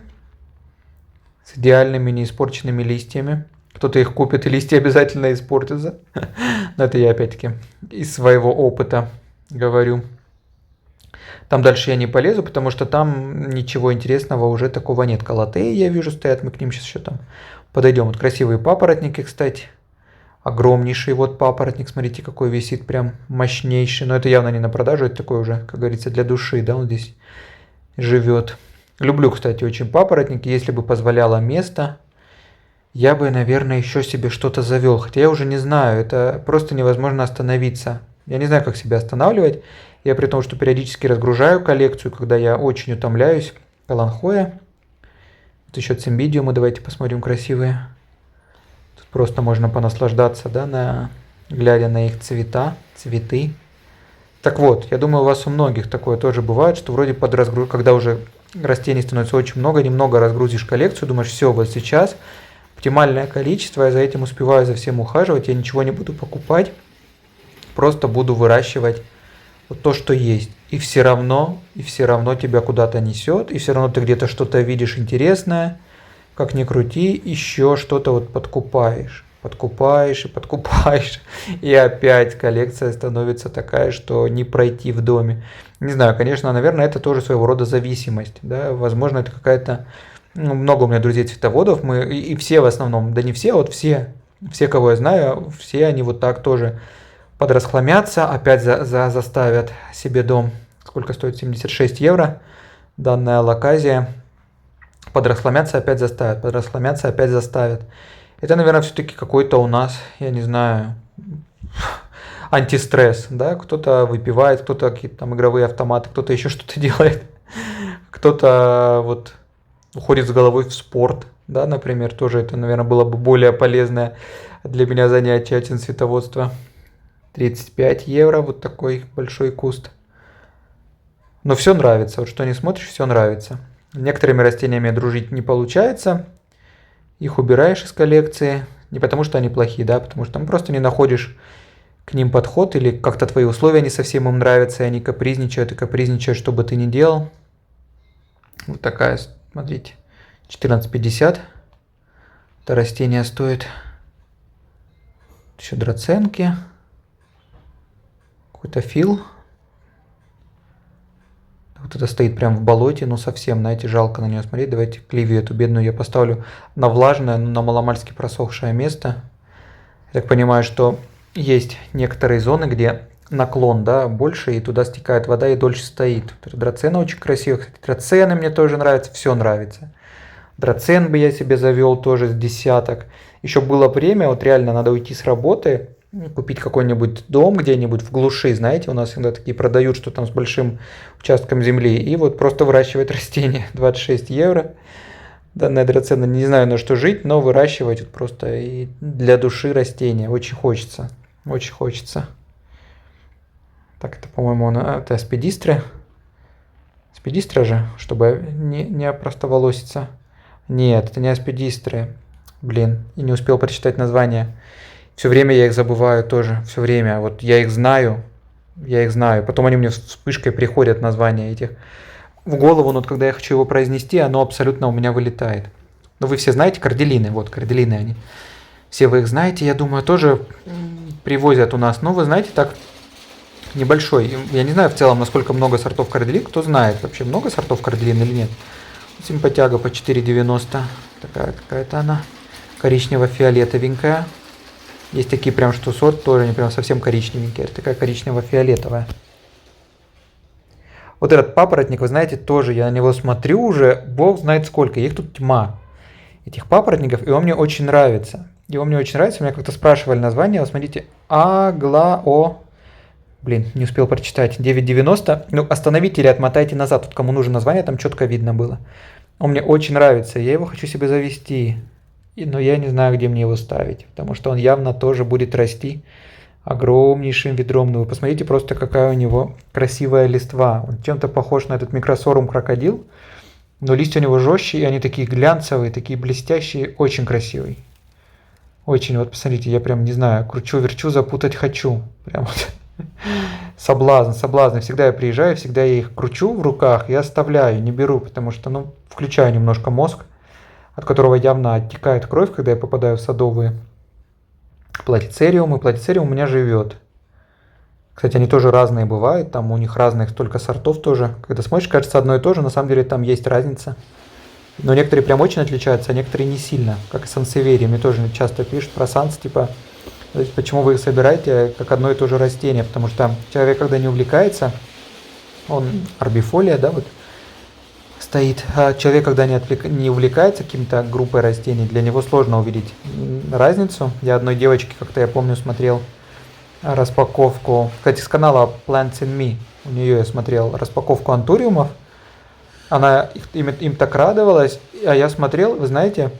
[SPEAKER 1] С идеальными неиспорченными листьями. Кто-то их купит, и листья обязательно испортятся. Но это я опять-таки из своего опыта говорю. Там дальше я не полезу, потому что там ничего интересного уже такого нет. Колотеи я вижу стоят, мы к ним сейчас еще там подойдем. Вот красивые папоротники, кстати. Огромнейший вот папоротник, смотрите, какой висит, прям мощнейший. Но это явно не на продажу, это такой уже, как говорится, для души, да, он здесь живет. Люблю, кстати, очень папоротники. Если бы позволяло место, я бы, наверное, еще себе что-то завел. Хотя я уже не знаю, это просто невозможно остановиться. Я не знаю, как себя останавливать. Я при том, что периодически разгружаю коллекцию, когда я очень утомляюсь. Каланхоя. Вот еще цимбидиумы, давайте посмотрим, красивые. Тут просто можно понаслаждаться, да, глядя на их цветы. Так вот, я думаю, у вас у многих такое тоже бывает, что вроде под разгруз, когда уже растений становится очень много, немного разгрузишь коллекцию, думаешь, все, вот сейчас оптимальное количество, я за этим успеваю за всем ухаживать, я ничего не буду покупать, просто буду выращивать вот то, что есть. И все равно тебя куда-то несет, и все равно ты где-то что-то видишь интересное, как ни крути, еще что-то вот подкупаешь, и опять коллекция становится такая, что не пройти в доме. Не знаю, конечно, наверное, это тоже своего рода зависимость, да, возможно, это какая-то, много у меня друзей цветоводов, мы, и все в основном, да не все, вот все, кого я знаю, все они вот так тоже подрасхламятся, опять заставят себе дом. Сколько стоит? 76 евро, данная лаказия. Подрасхламятся, опять заставят. Это, наверное, все-таки какой-то у нас, я не знаю, антистресс, да, кто-то выпивает, кто-то какие-то там игровые автоматы, кто-то еще что-то делает, кто-то вот уходит с головой в спорт, да, например, тоже это, наверное, было бы более полезное для меня занятие, чем цветоводство. 35 евро, вот такой большой куст. Но все нравится, вот что не смотришь, все нравится. Некоторыми растениями дружить не получается, их убираешь из коллекции, не потому что они плохие, да, потому что там просто не находишь к ним подход, или как-то твои условия не совсем им нравятся, и они капризничают, что бы ты ни делал. Вот такая, смотрите, 14,50. Это растение стоит. Еще драценки. Какой-то фил. Вот это стоит прям в болоте, ну совсем, знаете, жалко на нее смотреть. Давайте кливию эту бедную я поставлю на влажное, на маломальски просохшее место. Я так понимаю, что есть некоторые зоны, где наклон, да, больше, и туда стекает вода и дольше стоит. Драцена очень красивая. Кстати, драцены мне тоже нравятся, все нравится. Драцен бы я себе завел тоже с десяток. Еще было время, вот реально надо уйти с работы, купить какой-нибудь дом где-нибудь в глуши, знаете, у нас всегда такие продают, что там с большим участком земли, и вот просто выращивать растения. 26 евро. Данная драцена, не знаю, на что жить, но выращивать вот просто и для души растения. Очень хочется. Очень хочется. Так, это, по-моему, это аспидистра. Аспидистра же, чтобы не опростоволоситься. Нет, это не аспидистры. Блин, и не успел прочитать название. Все время я их забываю тоже. Все время. Вот я их знаю. Потом они мне вспышкой приходят, названия этих. В голову, но вот когда я хочу его произнести, оно абсолютно у меня вылетает. Ну, вы все знаете корделины. Вот, корделины они. Все вы их знаете, я думаю, тоже привозят у нас. Ну, вы знаете, так небольшой. Я не знаю в целом, насколько много сортов корделин. Кто знает, вообще много сортов корделин или нет. Симпатяга по 4,90. Такая какая-то она. Коричнево-фиолетовенькая. Есть такие прям, что сорт тоже не прям совсем коричневенький. Это такая коричнево-фиолетовая. Вот этот папоротник, вы знаете, тоже я на него смотрю уже, бог знает сколько. Их тут тьма, этих папоротников, и он мне очень нравится. Меня как-то спрашивали название, вот смотрите, Аглао Блин, не успел прочитать. 9,90. Ну, остановите или отмотайте назад. Вот кому нужно название, там четко видно было. Он мне очень нравится. Я его хочу себе завести. Но я не знаю, где мне его ставить. Потому что он явно тоже будет расти огромнейшим ведром. Ну, вы посмотрите просто, какая у него красивая листва. Он чем-то похож на этот микросорум крокодил. Но листья у него жестче, и они такие глянцевые, такие блестящие. Очень красивый. Очень, вот посмотрите, я прям, не знаю, кручу-верчу, запутать хочу. Прям вот. Соблазн. Всегда я приезжаю, всегда я их кручу в руках и оставляю, не беру, потому что, ну, включаю немножко мозг, от которого явно оттекает кровь, когда я попадаю в садовые платицериумы. Платицериум у меня живет. Кстати, они тоже разные бывают, там у них разных столько сортов тоже. Когда смотришь, кажется одно и то же, на самом деле там есть разница. Но некоторые прям очень отличаются, а некоторые не сильно, как и сансевери. Мне тоже часто пишут про санс, типа, почему вы их собираете как одно и то же растение, потому что человек, когда не увлекается, он арбифолия, да, вот, стоит, а человек, когда не увлекается каким-то группой растений, для него сложно увидеть разницу. Я одной девочке, как-то я помню, смотрел распаковку, кстати, с канала Plants in Me, у нее я смотрел распаковку антуриумов, она им так радовалась, а я смотрел, вы знаете,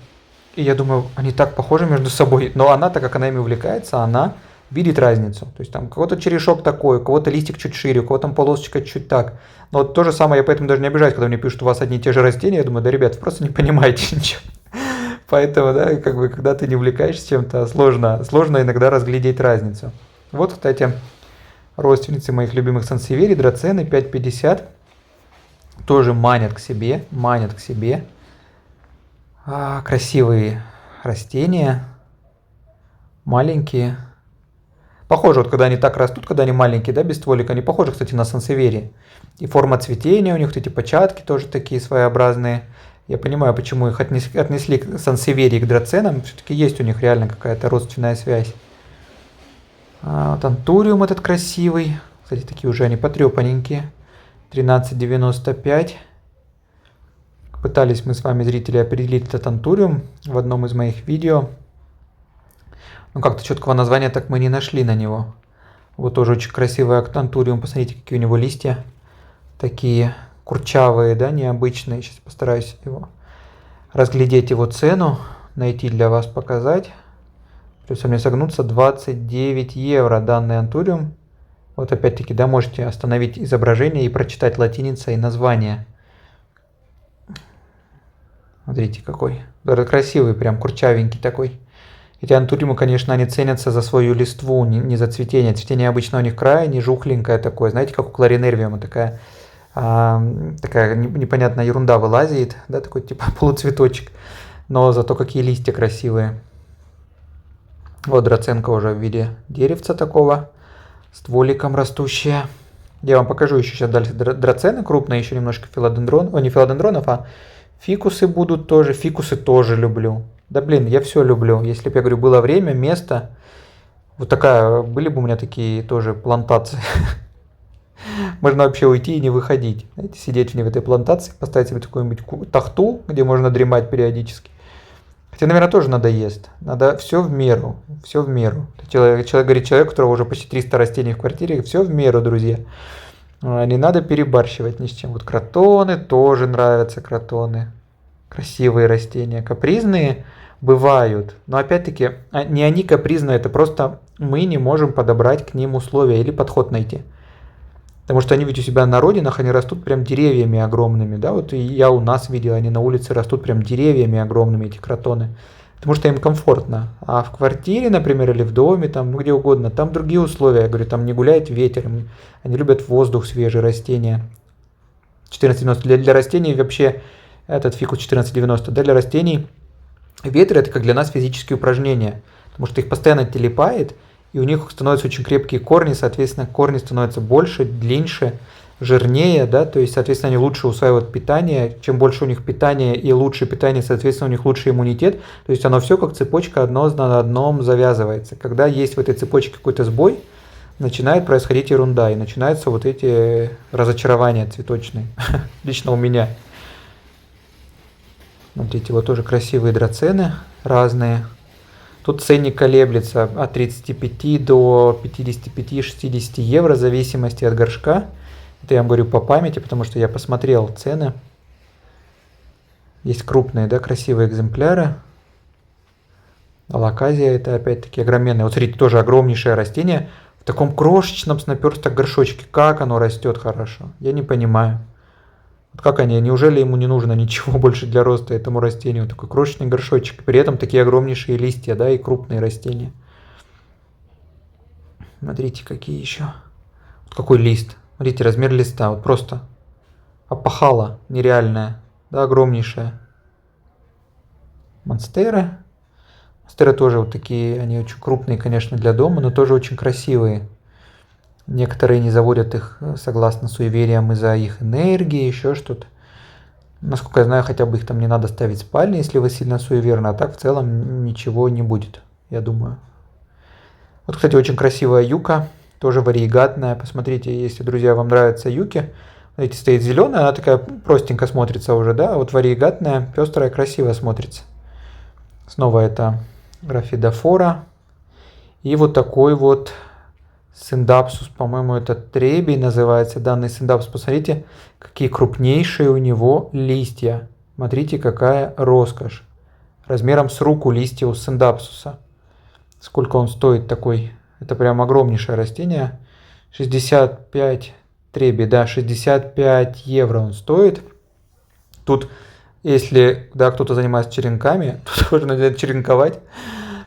[SPEAKER 1] и я думаю, они так похожи между собой. Но она, так как она ими увлекается, она видит разницу. То есть там у кого-то черешок такой, у кого-то листик чуть шире, у кого-то там полосочка чуть так. Но вот то же самое, я поэтому даже не обижаюсь, когда мне пишут, у вас одни и те же растения. Я думаю, да, ребят, вы просто не понимаете ничего. Поэтому, да, как бы, когда ты не увлекаешься чем-то, сложно иногда разглядеть разницу. Вот, кстати, родственницы моих любимых сансевери, драцены, 5,50. Тоже манят к себе. Красивые растения, маленькие. Похоже, вот когда они так растут, когда они маленькие, да, без стволика, они похожи, кстати, на сансевери. И форма цветения у них, вот эти початки тоже такие своеобразные. Я понимаю, почему их отнесли к сансевери и к драценам. Все-таки есть у них реально какая-то родственная связь. Вот антуриум этот красивый. Кстати, такие уже они потрепаненькие. 13,95. Пытались мы с вами, зрители, определить этот антуриум в одном из моих видео. Но как-то четкого названия так мы не нашли на него. Вот тоже очень красивый антуриум. Посмотрите, какие у него листья. Такие курчавые, да, необычные. Сейчас постараюсь его разглядеть, его цену, найти для вас, показать. Придется мне согнуться. 29 евро данный антуриум. Вот опять-таки, да, можете остановить изображение и прочитать латиницей название. Смотрите, какой. Красивый, прям курчавенький такой. Эти антуриумы, конечно, они ценятся за свою листву, не за цветение. Цветение обычно у них крайне жухленькое такое. Знаете, как у кларинервиума такая непонятная ерунда вылазит, да, такой типа полуцветочек. Но зато какие листья красивые. Вот драценка уже в виде деревца такого, стволиком растущая. Я вам покажу еще сейчас дальше драцены крупные, еще немножко не филодендронов, а фикусы будут тоже. Фикусы тоже люблю. Да блин, я все люблю. Если бы, я говорю, было время, место. Вот такая, были бы у меня такие тоже плантации. Можно вообще уйти и не выходить. Знаете, сидеть в этой плантации, поставить себе какую-нибудь тахту, где можно дремать периодически. Хотя, наверное, тоже надоест. Надо все в меру. Все в меру. Человек говорит, человек, у которого уже почти 300 растений в квартире, все в меру, друзья. Не надо перебарщивать ни с чем. Вот кротоны тоже нравятся, кротоны. Красивые растения. Капризные бывают. Но опять-таки, не они капризные, это просто мы не можем подобрать к ним условия или подход найти. Потому что они ведь у себя на родинах, они растут прям деревьями огромными. Да? Вот и я у нас видел, они на улице растут прям деревьями огромными, эти кротоны. Потому что им комфортно. А в квартире, например, или в доме, там, ну, где угодно, там другие условия. Я говорю, там не гуляет ветер, они любят воздух свежий, растения. 14,90. Для растений вообще этот фикус 14,90. Да, для растений ветер это как для нас физические упражнения. Потому что их постоянно телепает, и у них становятся очень крепкие корни, соответственно, корни становятся больше, длиннее, жирнее, да, то есть, соответственно, они лучше усваивают питание. Чем больше у них питания и лучше питание, соответственно, у них лучше иммунитет. То есть оно все как цепочка одно на одном завязывается. Когда есть в этой цепочке какой-то сбой, начинает происходить ерунда, и начинаются вот эти разочарования цветочные. Лично у меня. Вот эти вот тоже красивые драцены разные. Тут ценник колеблется от 35 до 55-60 евро в зависимости от горшка. Это я вам говорю по памяти, потому что я посмотрел цены. Есть крупные, да, красивые экземпляры. Алаказия это опять-таки огроменное. Вот смотрите, тоже огромнейшее растение. В таком крошечном с наперсток горшочке. Как оно растет хорошо. Я не понимаю. Вот как они, неужели ему не нужно ничего больше для роста этому растению? Такой крошечный горшочек. При этом такие огромнейшие листья, да, и крупные растения. Смотрите, какие еще. Вот какой лист. Смотрите, размер листа. Вот просто опахало нереальное. Да, огромнейшее. Монстеры. Монстеры тоже вот такие, они очень крупные, конечно, для дома, но тоже очень красивые. Некоторые не заводят их согласно суевериям из-за их энергии, еще что-то. Насколько я знаю, хотя бы их там не надо ставить в спальне, если вы сильно суеверны, а так в целом ничего не будет, я думаю. Вот, кстати, очень красивая юка, тоже вариегатная. Посмотрите, если, друзья, вам нравятся юки. Видите, стоит зеленая, она такая простенько смотрится уже, да, вот вариегатная, пестрая, красиво смотрится. Снова это графидофора. И вот такой вот синдапсус, по-моему, это требий называется данный синдапсус. Посмотрите, какие крупнейшие у него листья. Смотрите, какая роскошь. Размером с руку листья у синдапсуса. Сколько он стоит такой? Это прям огромнейшее растение. 65 требий, да, 65 евро он стоит. Тут, если, да, кто-то занимается черенками, тут можно начать черенковать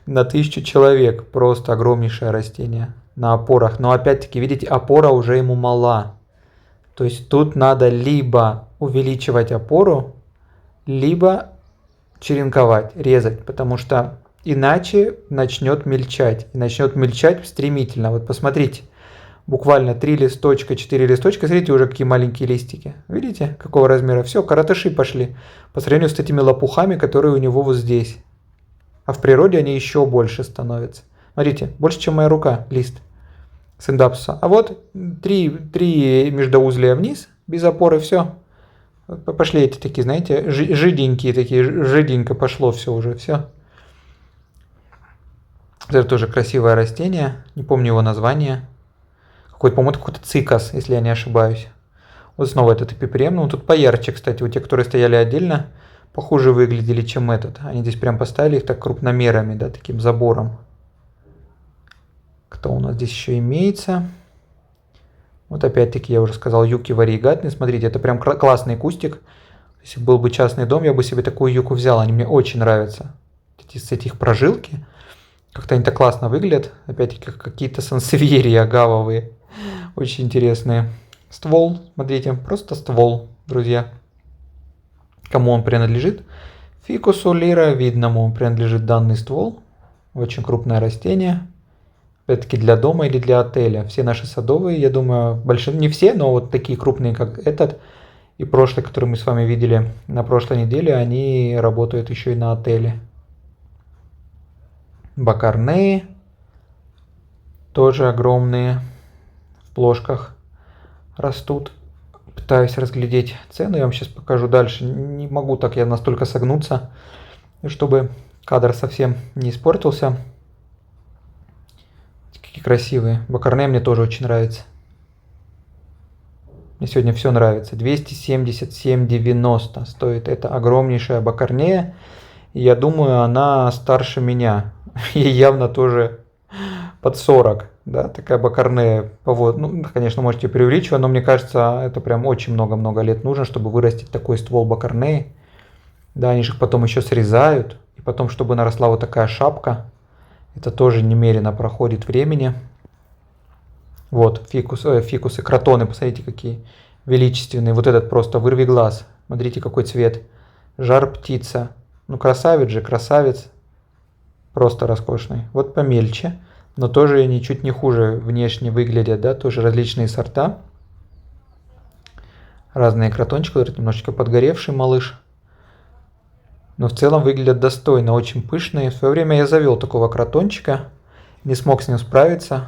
[SPEAKER 1] на 1000 человек. Просто огромнейшее растение на опорах. Но опять-таки, видите, опора уже ему мала. То есть тут надо либо увеличивать опору, либо черенковать, резать, потому что иначе начнет мельчать. И начнет мельчать стремительно. Вот посмотрите, буквально 3 листочка, 4 листочка, смотрите, уже какие маленькие листики. Видите, какого размера? Все, коротыши пошли. По сравнению с этими лопухами, которые у него вот здесь. А в природе они еще больше становятся. Смотрите, больше, чем моя рука, лист синдапсуса. А вот 3 междоузлия вниз, без опоры, все. Пошли эти такие, знаете, жиденькие такие, жиденько пошло все уже, все. Это тоже красивое растение, не помню его название. Какой-то, по-моему, какой-то цикас, если я не ошибаюсь. Вот снова этот эпипрем, ну тут поярче, кстати, у тех, которые стояли отдельно, похуже выглядели, чем этот. Они здесь прям поставили их так крупномерами, да, таким забором. Кто у нас здесь еще имеется? Вот опять-таки я уже сказал, юки вариегатные. Смотрите, это прям классный кустик. Если был бы частный дом, я бы себе такую юку взял. Они мне очень нравятся. С этих прожилки. Как-то они так классно выглядят. Опять-таки какие-то сансевьерии агавовые. Очень интересные. Ствол, смотрите, просто ствол, друзья. Кому он принадлежит? Фикусу лировидному принадлежит данный ствол. Очень крупное растение. Опять-таки для дома или для отеля. Все наши садовые, я думаю, не все, но вот такие крупные, как этот и прошлый, который мы с вами видели на прошлой неделе, они работают еще и на отеле. Бакарнеи тоже огромные, в плошках растут. Пытаюсь разглядеть цену, я вам сейчас покажу дальше. Не могу так я настолько согнуться, чтобы кадр совсем не испортился. Какие красивые. Бакарне мне тоже очень нравится. Мне сегодня все нравится. 277,90 стоит. Это огромнейшая бакарнея. Я думаю, она старше меня. Ей явно тоже под 40. Да, такая бакарнея. Ну, конечно, можете преувеличивать, но мне кажется, это прям очень много-много лет нужно, чтобы вырастить такой ствол бакарнеи. Да, они же их потом еще срезают. И потом, чтобы наросла вот такая шапка. Это тоже немерено проходит времени. Вот, фикусы, кротоны, посмотрите, какие величественные. Вот этот просто вырви глаз. Смотрите, какой цвет. Жар-птица. Ну, красавец же, красавец. Просто роскошный. Вот помельче, но тоже ничуть не хуже внешне выглядят, да, тоже различные сорта. Разные кротончики, вот немножечко подгоревший малыш. Но в целом выглядят достойно, очень пышные. В свое время я завел такого кротончика, не смог с ним справиться.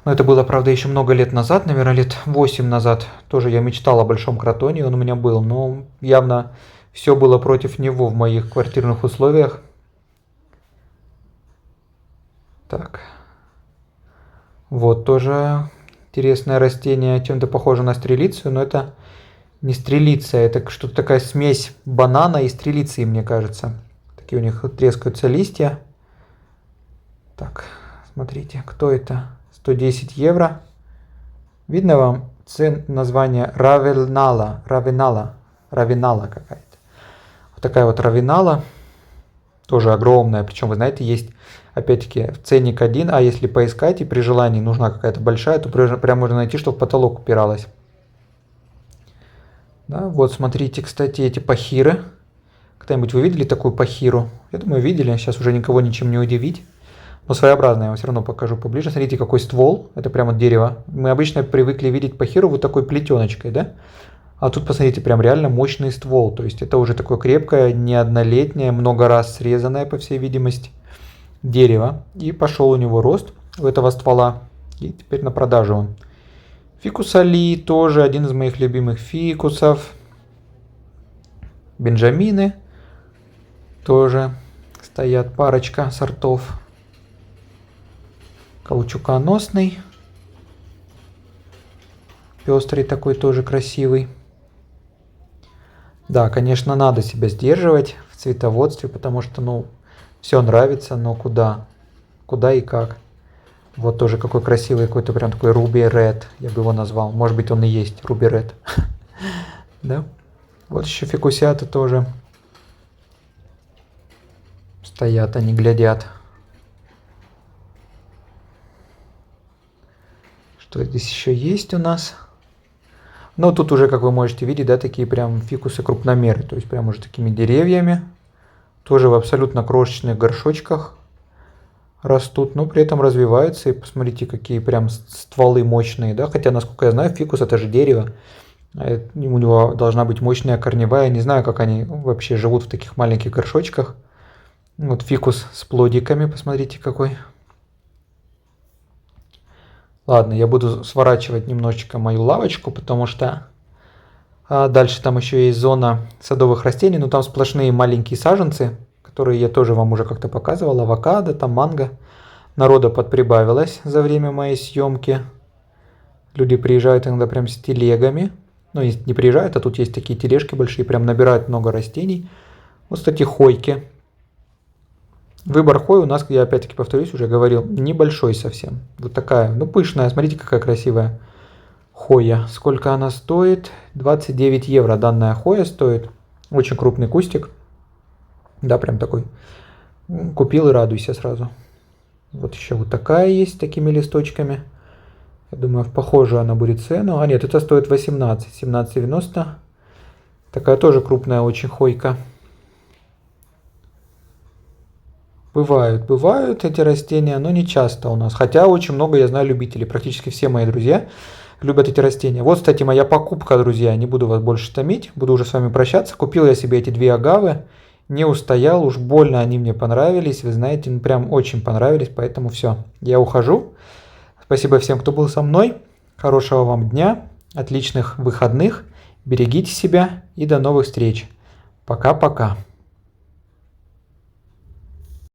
[SPEAKER 1] Но это было, правда, еще много лет назад, наверное, лет 8 назад. Тоже я мечтал о большом кротоне, он у меня был. Но явно все было против него в моих квартирных условиях. Так. Вот тоже интересное растение, чем-то похоже на стрелицию, но это не стрелиция, это что-то такая смесь банана и стрелиции, мне кажется. Такие у них трескаются листья. Так, смотрите, кто это? 110 евро. Видно вам название равенала какая-то. Вот такая вот равенала, тоже огромная, причем, вы знаете, есть, опять-таки, ценник один, а если поискать и при желании нужна какая-то большая, то прям можно найти, что в потолок упиралась. Да, вот смотрите, кстати, эти пахиры. Когда-нибудь вы видели такую пахиру? Я думаю, видели, сейчас уже никого ничем не удивить. Но своеобразная, я вам все равно покажу поближе. Смотрите, какой ствол, это прямо дерево. Мы обычно привыкли видеть пахиру вот такой плетеночкой, да? А тут, посмотрите, прям реально мощный ствол. То есть это уже такое крепкое, не однолетнее, много раз срезанное, по всей видимости, дерево. И пошел у него рост у этого ствола. И теперь на продажу он. Фикус Али тоже один из моих любимых фикусов. Бенджамины тоже стоят, парочка сортов. Каучуконосный. Пестрый такой, тоже красивый. Да, конечно, надо себя сдерживать в цветоводстве, потому что, ну, все нравится, но куда? Куда и как? Вот тоже какой красивый, какой-то прям такой Ruby Red, я бы его назвал. Может быть, он и есть Ruby Red. Да? Вот еще фикусята тоже стоят, они глядят. Что здесь еще есть у нас? Ну, тут уже, как вы можете видеть, да, такие прям фикусы крупномеры. То есть прям уже такими деревьями. Тоже в абсолютно крошечных горшочках растут, но при этом развиваются. И посмотрите, какие прям стволы мощные, да. Хотя, насколько я знаю, фикус это же дерево. У него должна быть мощная корневая. Я не знаю, как они вообще живут в таких маленьких горшочках. Вот фикус с плодиками, посмотрите какой. Ладно, я буду сворачивать немножечко мою лавочку, потому что дальше там еще есть зона садовых растений, но там сплошные маленькие саженцы, которые я тоже вам уже как-то показывал. Авокадо, там манго. Народа подприбавилось за время моей съемки. Люди приезжают иногда прям с телегами. Ну, не приезжают, а тут есть такие тележки большие, прям набирают много растений. Вот, кстати, хойки. Выбор хой у нас, я опять-таки повторюсь, уже говорил, небольшой совсем. Вот такая, ну пышная, смотрите, какая красивая хоя. Сколько она стоит? 29 евро данная хоя стоит. Очень крупный кустик. Да, прям такой. Купил и радуйся сразу. Вот еще вот такая есть с такими листочками. Я думаю, в похожую она будет цену. А нет, это стоит 18, 17,90. Такая тоже крупная очень хойка. Бывают эти растения, но не часто у нас. Хотя очень много, я знаю, любителей. Практически все мои друзья любят эти растения. Вот, кстати, моя покупка, друзья. Не буду вас больше томить. Буду уже с вами прощаться. Купил я себе эти две агавы. Не устоял. Уж больно они мне понравились. Вы знаете, ну прям очень понравились. Поэтому все. Я ухожу. Спасибо всем, кто был со мной. Хорошего вам дня. Отличных выходных. Берегите себя. И до новых встреч. Пока-пока.